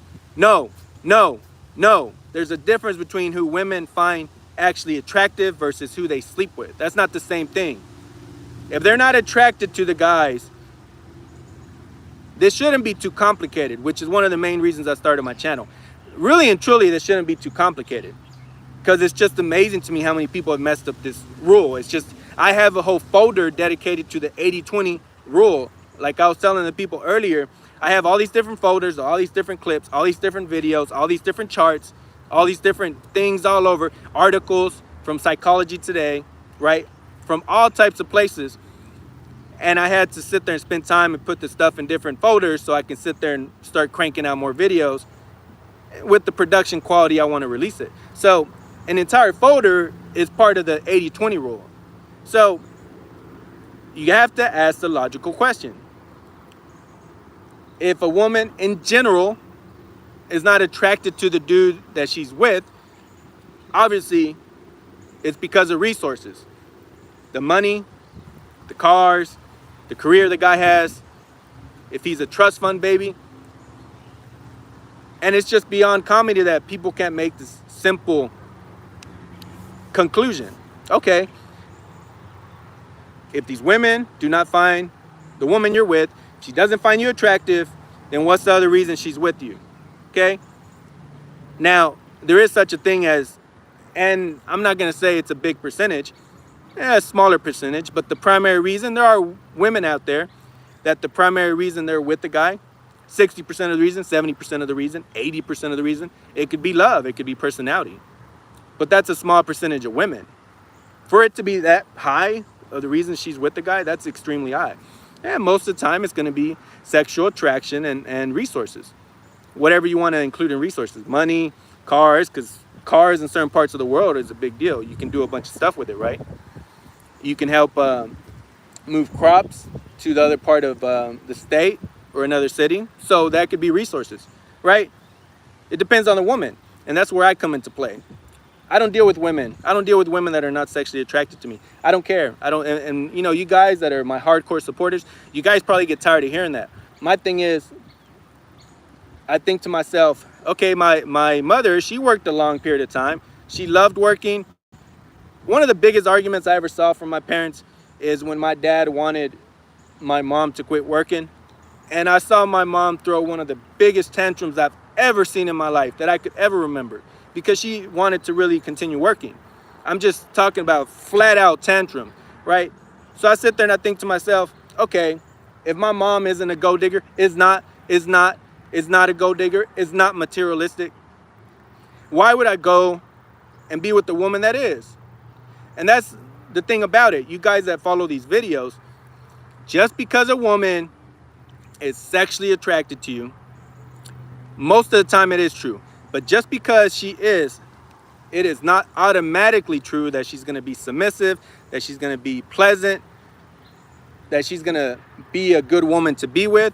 There's a difference between who women find actually attractive versus who they sleep with. That's not the same thing. If they're not attracted to the guys, this shouldn't be too complicated, which is one of the main reasons I started my channel. Really and truly, this shouldn't be too complicated. Because it's just amazing to me how many people have messed up this rule. It's just, I have a whole folder dedicated to the 80-20 rule. Like I was telling the people earlier, I have all these different folders, all these different clips, all these different videos, all these different charts, all these different things all over, articles from Psychology Today, right? From all types of places. And I had to sit there and spend time and put the stuff in different folders so I can sit there and start cranking out more videos with the production quality I want to release it. So an entire folder is part of the 80-20 rule. So you have to ask the logical question. If a woman in general is not attracted to the dude that she's with, obviously it's because of resources. The money, the cars, the career the guy has, if he's a trust fund baby. And it's just beyond comedy that people can't make this simple conclusion. Okay, if these women do not find the woman you're with, she doesn't find you attractive, then what's the other reason she's with you? Okay, Now, there is such a thing as, and I'm not going to say it's a big percentage, a smaller percentage, but the primary reason, there are women out there that the primary reason they're with the guy, 60% of the reason, 70% of the reason, 80% of the reason, it could be love, it could be personality. But that's a small percentage of women. For it to be that high of the reason she's with the guy, that's extremely high. And most of the time it's going to be sexual attraction and resources. Whatever you want to include in resources. Money, cars, because cars in certain parts of the world is a big deal. You can do a bunch of stuff with it, right? You can help move crops to the other part of the state or another city. So that could be resources, right? It depends on the woman. And that's where I come into play. I don't deal with women. I don't deal with women that are not sexually attracted to me. I don't care. I don't, and you know, you guys that are my hardcore supporters, you guys probably get tired of hearing that. My thing is, I think to myself, okay, my mother, she worked a long period of time. She loved working. One of the biggest arguments I ever saw from my parents is when my dad wanted my mom to quit working. And I saw my mom throw one of the biggest tantrums I've ever seen in my life that I could ever remember, because she wanted to really continue working. I'm just talking about flat out tantrum, right? So I sit there and I think to myself, okay, if my mom isn't a gold digger, is not a gold digger, is not materialistic, why would I go and be with the woman that is? And that's the thing about it. You guys that follow these videos, just because a woman is sexually attracted to you, most of the time it is true. But just because she is, it is not automatically true that she's going to be submissive, that she's going to be pleasant, that she's going to be a good woman to be with.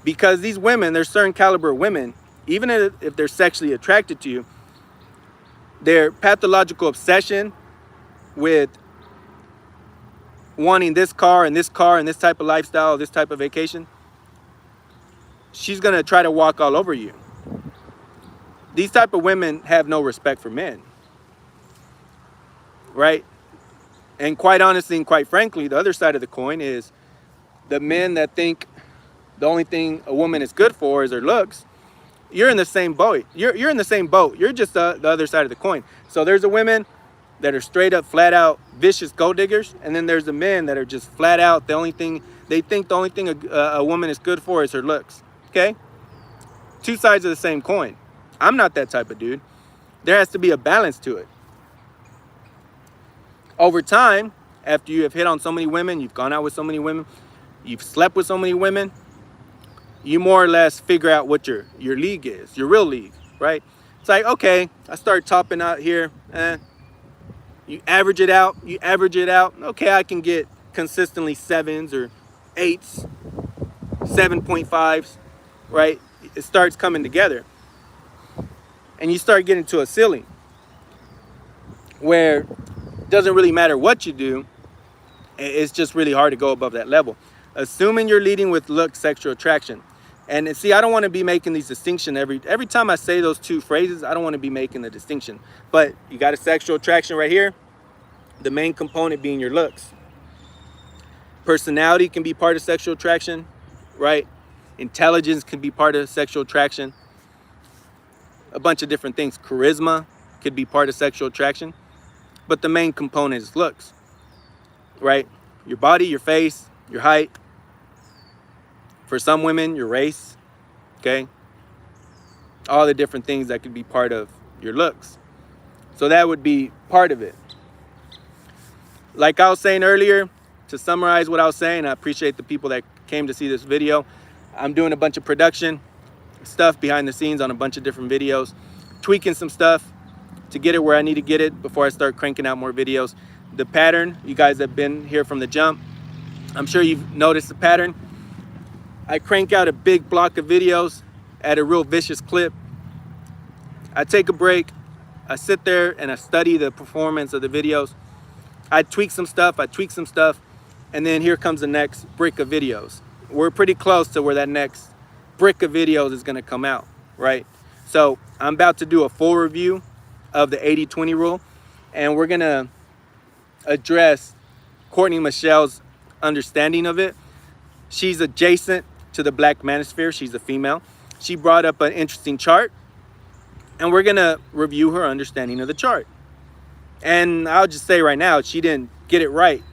Because these women, there's certain caliber of women, even if they're sexually attracted to you, their pathological obsession with wanting this car and this car and this type of lifestyle, this type of vacation, she's going to try to walk all over you. These type of women have no respect for men, right? And quite honestly and quite frankly, the other side of the coin is the men that think the only thing a woman is good for is her looks. You're in the same boat. You're in the same boat. You're just the other side of the coin. So there's the women that are straight up, flat out, vicious gold diggers, and then there's the men that are just flat out, the only thing a woman is good for is her looks. Okay? Two sides of the same coin. I'm not that type of dude. There has to be a balance to it. Over time, after you have hit on so many women, you've gone out with so many women, you've slept with so many women, you more or less figure out what your league is, your real league, right? It's like, okay, I start topping out here. You average it out. Okay, I can get consistently 7s or 8s, 7.5s, right? It starts coming together. And you start getting to a ceiling where it doesn't really matter what you do. It's just really hard to go above that level. Assuming you're leading with look, sexual attraction. And see, I don't want to be making these distinctions every time I say those two phrases. I don't want to be making the distinction. But you got a sexual attraction right here. The main component being your looks. Personality can be part of sexual attraction, right? Intelligence can be part of sexual attraction. A bunch of different things. Charisma could be part of sexual attraction. But the main component is looks, right? Your body, your face, your height. For some women, your race, okay? All the different things that could be part of your looks. So that would be part of it. Like I was saying earlier, to summarize what I was saying, I appreciate the people that came to see this video. I'm doing a bunch of production stuff behind the scenes on a bunch of different videos, tweaking some stuff to get it where I need to get it before I start cranking out more videos. The pattern, you guys have been here from the jump, I'm sure you've noticed the pattern. I crank out a big block of videos at a real vicious clip. I take a break, I sit there and I study the performance of the videos. I tweak some stuff, and then here comes the next brick of videos. We're pretty close to where that next brick of videos is gonna come out, right? So I'm about to do a full review of the 80-20 rule, and we're gonna address Courtney Michelle's understanding of it. She's adjacent to the Black Manosphere. She's a female. She brought up an interesting chart and we're gonna review her understanding of the chart. And I'll just say right now, she didn't get it right.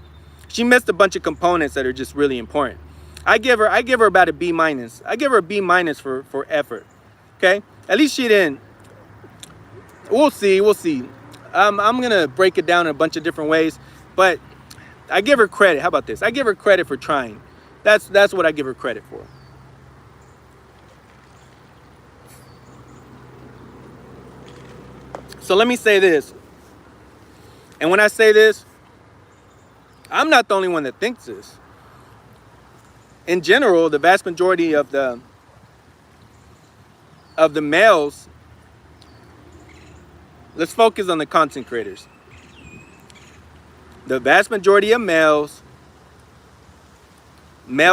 She missed a bunch of components that are just really important. I give her about a B minus. I give her a B minus for effort. Okay, at least she didn't. We'll see. We'll see. I'm gonna break it down in a bunch of different ways, but I give her credit. How about this? I give her credit for trying. That's what I give her credit for. So let me say this. And when I say this, I'm not the only one that thinks this. In general, the vast majority of the males, let's focus on the content creators. The vast majority of male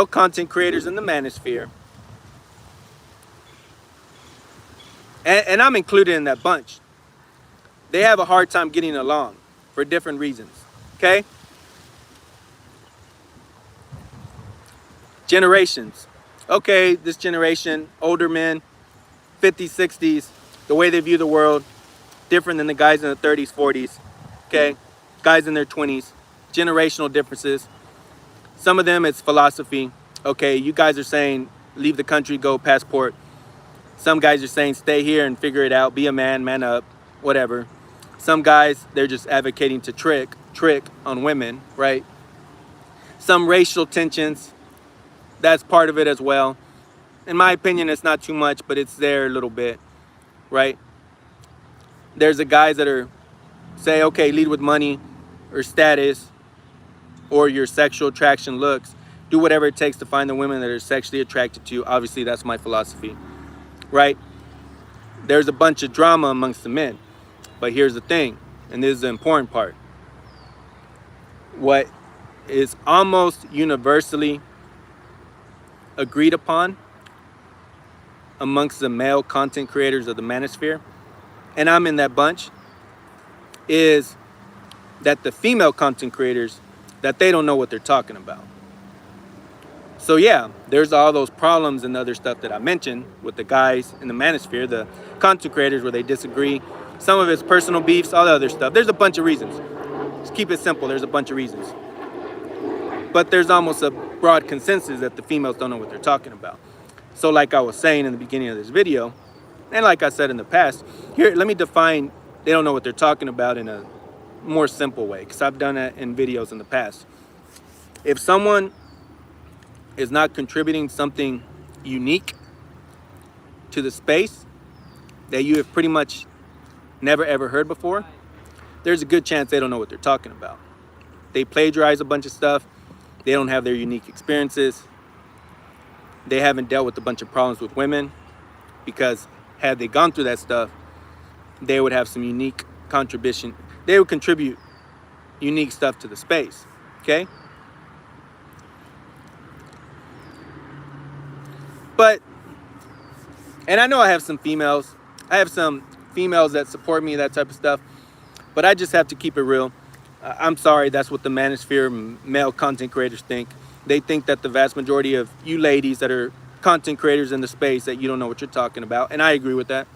content creators in the Manosphere, and I'm included in that bunch, they have a hard time getting along for different reasons. Okay? Generations. Okay, this generation, older men, 50s, 60s, the way they view the world, different than the guys in the 30s, 40s. Okay? Guys in their 20s. Generational differences. Some of them, it's philosophy. Okay, you guys are saying, leave the country, go passport. Some guys are saying, stay here and figure it out. Be a man, man up, whatever. Some guys, they're just advocating to trick on women, right? Some racial tensions, that's part of it as well. In my opinion, it's not too much, but it's there a little bit, right? There's the guys that are say, okay, lead with money or status or your sexual attraction looks. Do whatever it takes to find the women that are sexually attracted to you. Obviously, that's my philosophy, right? There's a bunch of drama amongst the men. But here's the thing, and this is the important part. What is almost universally agreed upon amongst the male content creators of the Manosphere, and I'm in that bunch, is that the female content creators, that they don't know what they're talking about. So yeah, there's all those problems and other stuff that I mentioned with the guys in the Manosphere, the content creators where they disagree. Some of it's personal beefs, all the other stuff. There's a bunch of reasons. Just keep it simple, there's a bunch of reasons. But there's almost a broad consensus that the females don't know what they're talking about. So like I was saying in the beginning of this video, and like I said in the past, here, let me define they don't know what they're talking about in a more simple way, because I've done that in videos in the past. If someone is not contributing something unique to the space that you have pretty much never ever heard before, there's a good chance they don't know what they're talking about. They plagiarize a bunch of stuff. They don't have their unique experiences. They haven't dealt with a bunch of problems with women, because had they gone through that stuff, they would have some unique contribution. They would contribute unique stuff to the space, okay? But, and I know I have some females that support me, that type of stuff, but I just have to keep it real. I'm sorry, that's what the Manosphere male content creators think. They think that the vast majority of you ladies that are content creators in the space, that you don't know what you're talking about, and I agree with that.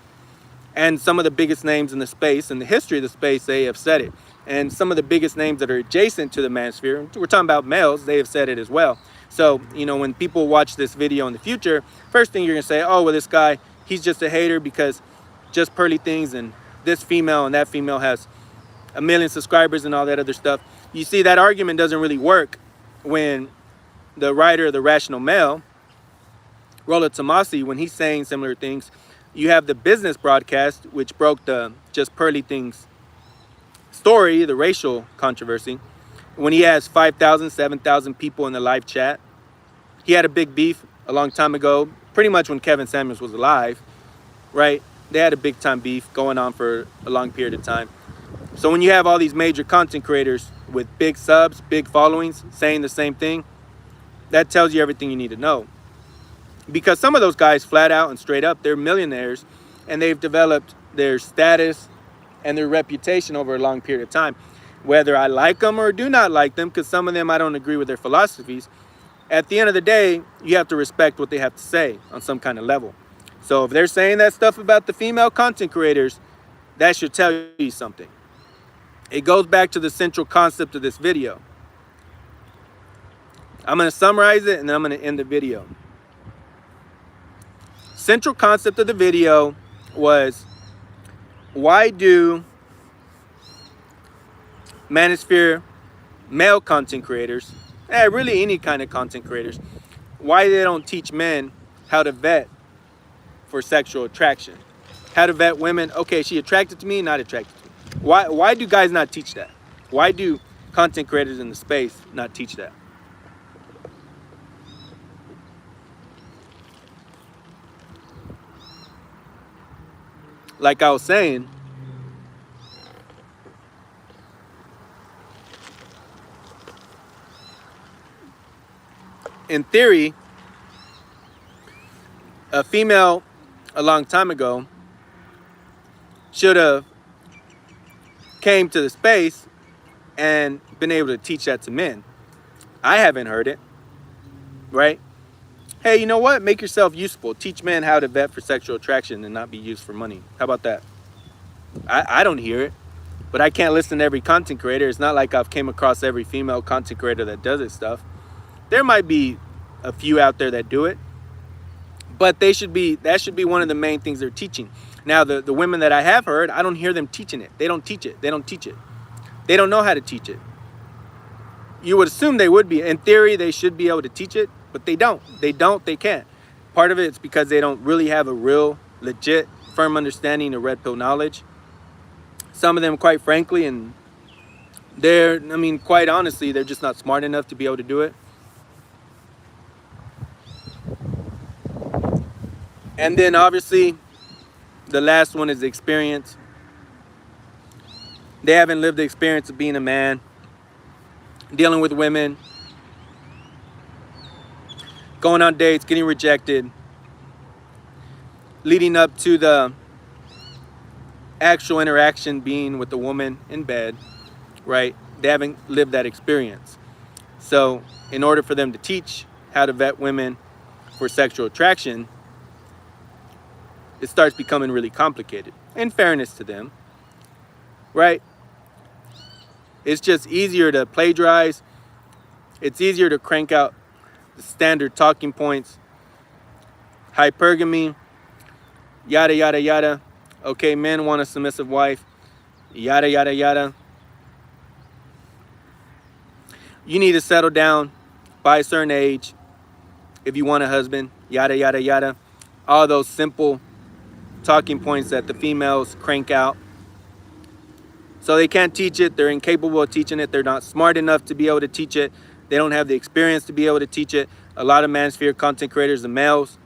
And some of the biggest names in the space, in the history of the space, they have said it. And some of the biggest names that are adjacent to the Manosphere, we're talking about males, they have said it as well. So, you know, when people watch this video in the future, first thing you're gonna say, oh, well, this guy, he's just a hater because just pearly things, and this female and that female has 1 million subscribers and all that other stuff. You see, that argument doesn't really work when the writer of The Rational Male, Rollo Tomasi, when he's saying similar things. You have the business broadcast, which broke the just pearly things story, the racial controversy, when he has 5,000, 7,000 people in the live chat. He had a big beef a long time ago, pretty much when Kevin Samuels was alive, right? They had a big time beef going on for a long period of time. So when you have all these major content creators with big subs, big followings, saying the same thing, that tells you everything you need to know. Because some of those guys, flat out and straight up, they're millionaires, and they've developed their status and their reputation over a long period of time. Whether I like them or do not like them, because some of them I don't agree with their philosophies, at the end of the day, you have to respect what they have to say on some kind of level. So if they're saying that stuff about the female content creators, that should tell you something. It goes back to the central concept of this video. I'm going to summarize it and then I'm going to end the video. Central concept of the video was, why do Manosphere male content creators, really any kind of content creators, why they don't teach men how to vet for sexual attraction? How to vet women, okay, she attracted to me, not attracted to me. Why do guys not teach that? Why do content creators in the space not teach that? Like I was saying, in theory, a female a long time ago should have came to the space and been able to teach that to men. I haven't heard it, right? Hey, you know what? Make yourself useful. Teach men how to vet for sexual attraction and not be used for money. How about that? I don't hear it, but I can't listen to every content creator. It's not like I've came across every female content creator that does this stuff. There might be a few out there that do it, but that should be one of the main things they're teaching. Now, the women that I have heard, I don't hear them teaching it. They don't teach it. They don't teach it. They don't know how to teach it. You would assume they would be. In theory, they should be able to teach it, but they don't. They can't. Part of it is because they don't really have a real, legit, firm understanding of red pill knowledge. Some of them, quite frankly, and quite honestly, they're just not smart enough to be able to do it. And then obviously, the last one is experience. They haven't lived the experience of being a man, dealing with women, going on dates, getting rejected, leading up to the actual interaction being with the woman in bed, right? They haven't lived that experience. So in order for them to teach how to vet women for sexual attraction, it starts becoming really complicated. In fairness to them, right? It's just easier to plagiarize. It's easier to crank out the standard talking points. Hypergamy, yada, yada, yada. Okay, men want a submissive wife, yada, yada, yada. You need to settle down by a certain age if you want a husband, yada, yada, yada. All those simple talking points that the females crank out. So they can't teach it. They're incapable of teaching it. They're not smart enough to be able to teach it. They don't have the experience to be able to teach it. A lot of Manosphere content creators, the males,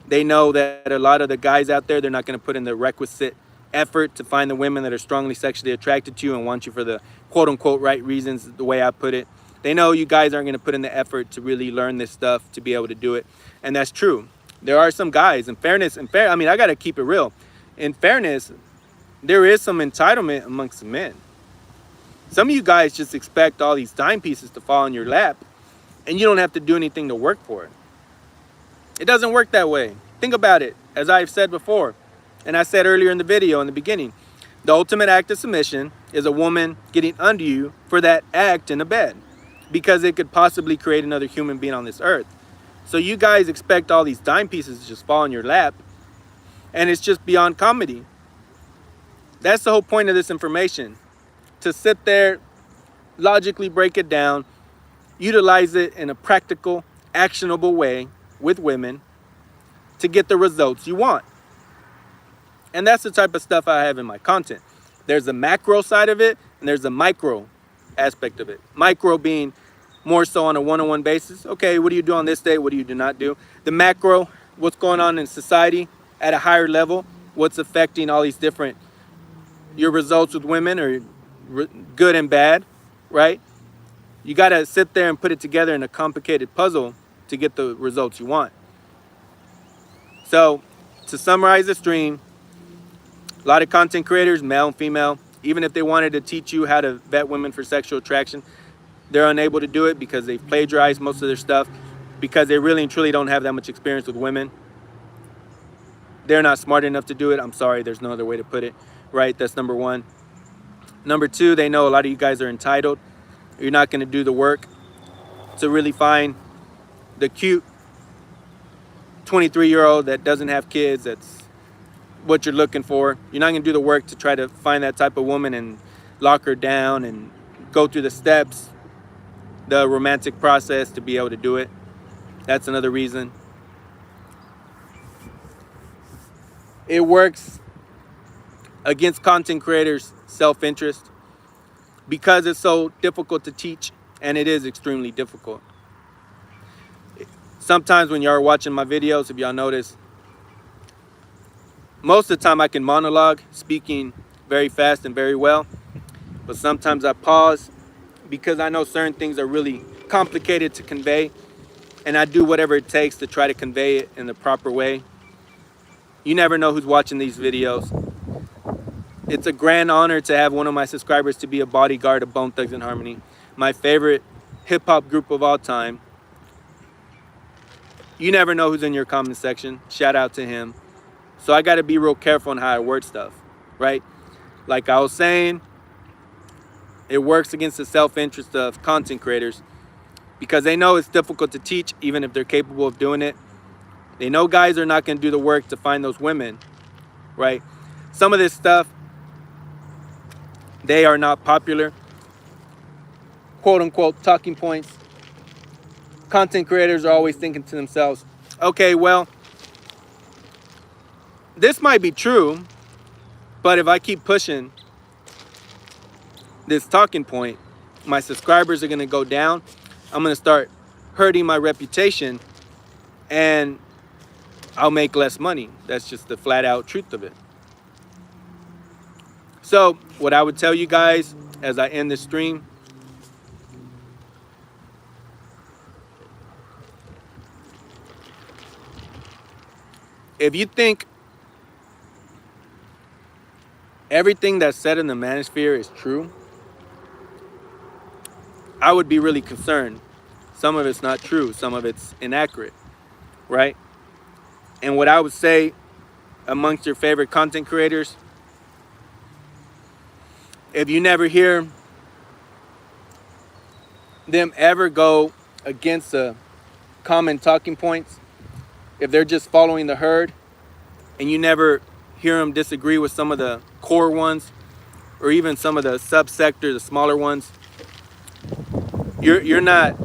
they know that a lot of the guys out there, they're not going to put in the requisite effort to find the women that are strongly sexually attracted to you and want you for the quote-unquote right reasons, the way I put it. They know you guys aren't going to put in the effort to really learn this stuff to be able to do it. And that's true. There are some guys, I got to keep it real. In fairness, there is some entitlement amongst the men. Some of you guys just expect all these dime pieces to fall in your lap and you don't have to do anything to work for it. It doesn't work that way. Think about it. As I've said before, and I said earlier in the video in the beginning, the ultimate act of submission is a woman getting under you for that act in a bed, because it could possibly create another human being on this earth. So you guys expect all these dime pieces to just fall in your lap, and it's just beyond comedy. That's the whole point of this information. To sit there, logically break it down, utilize it in a practical, actionable way with women to get the results you want. And that's the type of stuff I have in my content. There's a macro side of it, and there's a micro aspect of it. Micro being more so on a one-on-one basis. Okay, what do you do on this day? What do you do not do? The macro, what's going on in society at a higher level, what's affecting all these different, your results with women are good and bad, right? You got to sit there and put it together in a complicated puzzle to get the results you want. So to summarize the stream, a lot of content creators, male and female, even if they wanted to teach you how to vet women for sexual attraction, they're unable to do it because they've plagiarized most of their stuff, because they really and truly don't have that much experience with women. they're not smart enough to do it. I'm sorry, there's no other way to put it, right? That's number one. Number two, they know a lot of you guys are entitled. You're not going to do the work to really find the cute 23-year-old that doesn't have kids, that's what you're looking for. You're not going to do the work to try to find that type of woman and lock her down and go through the steps, the romantic process to be able to do it. That's another reason. It works against content creators' self-interest because it's so difficult to teach, and it is extremely difficult. Sometimes when y'all are watching my videos, if y'all notice, most of the time I can monologue, speaking very fast and very well, but sometimes I pause because I know certain things are really complicated to convey, and I do whatever it takes to try to convey it in the proper way. You never know who's watching these videos. It's a grand honor to have one of my subscribers to be a bodyguard of Bone Thugs and Harmony, my favorite hip-hop group of all time. You never know who's in your comment section. Shout out to him. So I got to be real careful on how I word stuff, right? Like I was saying, it works against the self-interest of content creators because they know it's difficult to teach even if they're capable of doing it. They know guys are not going to do the work to find those women, right? Some of this stuff, they are not popular. Quote unquote talking points. Content creators are always thinking to themselves, okay, well, this might be true, but if I keep pushing this talking point, my subscribers are going to go down. I'm going to start hurting my reputation and I'll make less money. That's just the flat out truth of it. So what I would tell you guys as I end this stream, if you think everything that's said in the Manosphere is true, I would be really concerned. Some of it's not true. Some of it's inaccurate, right? And what I would say amongst your favorite content creators, if you never hear them ever go against the common talking points, if they're just following the herd and you never hear them disagree with some of the core ones or even some of the subsectors, the smaller ones, you're not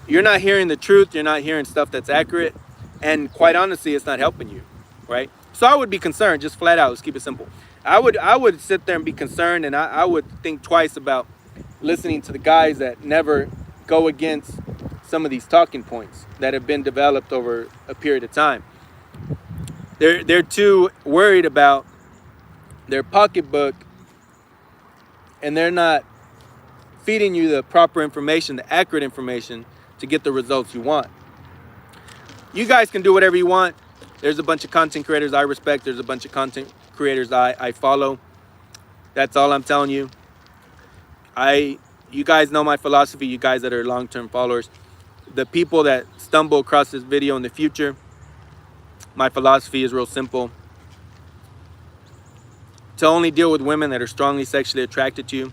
hearing the truth. You're not hearing stuff that's accurate, and quite honestly, it's not helping you, right? So I would be concerned, just flat out. Let's keep it simple. I would sit there and be concerned, and I would think twice about listening to the guys that never go against some of these talking points that have been developed over a period of time. They're too worried about their pocketbook, and they're not feeding you the proper information, the accurate information to get the results you want. You guys can do whatever you want. There's a bunch of content creators I respect. There's a bunch of content creators I follow. That's all I'm telling you. You guys know my philosophy, you guys that are long-term followers. The people that stumble across this video in the future, my philosophy is real simple. To only deal with women that are strongly sexually attracted to you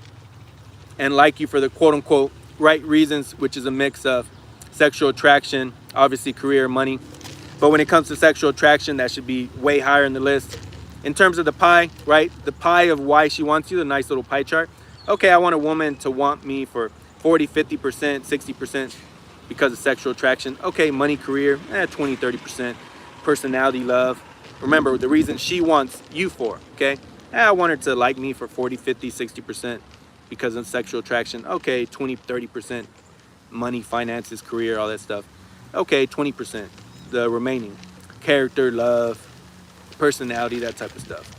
and like you for the quote-unquote right reasons, which is a mix of sexual attraction, obviously career, money. But when it comes to sexual attraction, that should be way higher in the list. In terms of the pie, right? The pie of why she wants you, the nice little pie chart. Okay, I want a woman to want me for 40, 50%, 60% because of sexual attraction. Okay, money, career, 20, 30%. Personality, love. Remember, the reason she wants you for, okay? I want her to like me for 40, 50, 60% because of sexual attraction. Okay, 20, 30%. Money, finances, career, all that stuff. Okay, 20%. The remaining. Character, love, personality, that type of stuff.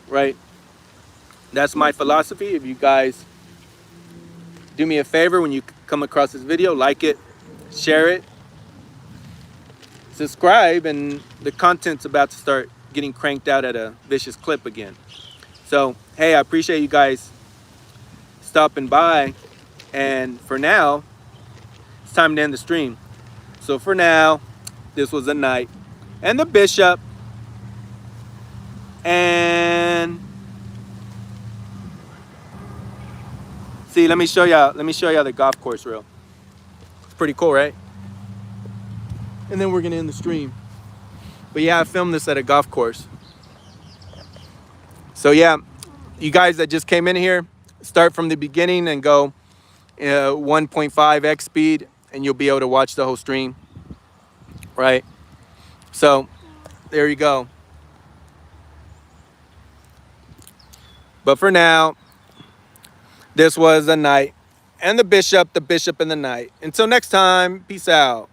Right? That's my philosophy. If you guys do me a favor when you come across this video, like it, share it, subscribe, and the content's about to start getting cranked out at a vicious clip again. So, hey, I appreciate you guys stopping by. And for now, it's time to end the stream. So for now, this was a night. and the bishop. And see, let me show y'all the golf course real. It's pretty cool, right? And then we're gonna end the stream. But yeah, I filmed this at a golf course. So yeah, you guys that just came in here, start from the beginning and go 1.5x speed, and you'll be able to watch the whole stream, right? So there you go. But for now, this was the knight and the bishop and the knight. Until next time, peace out.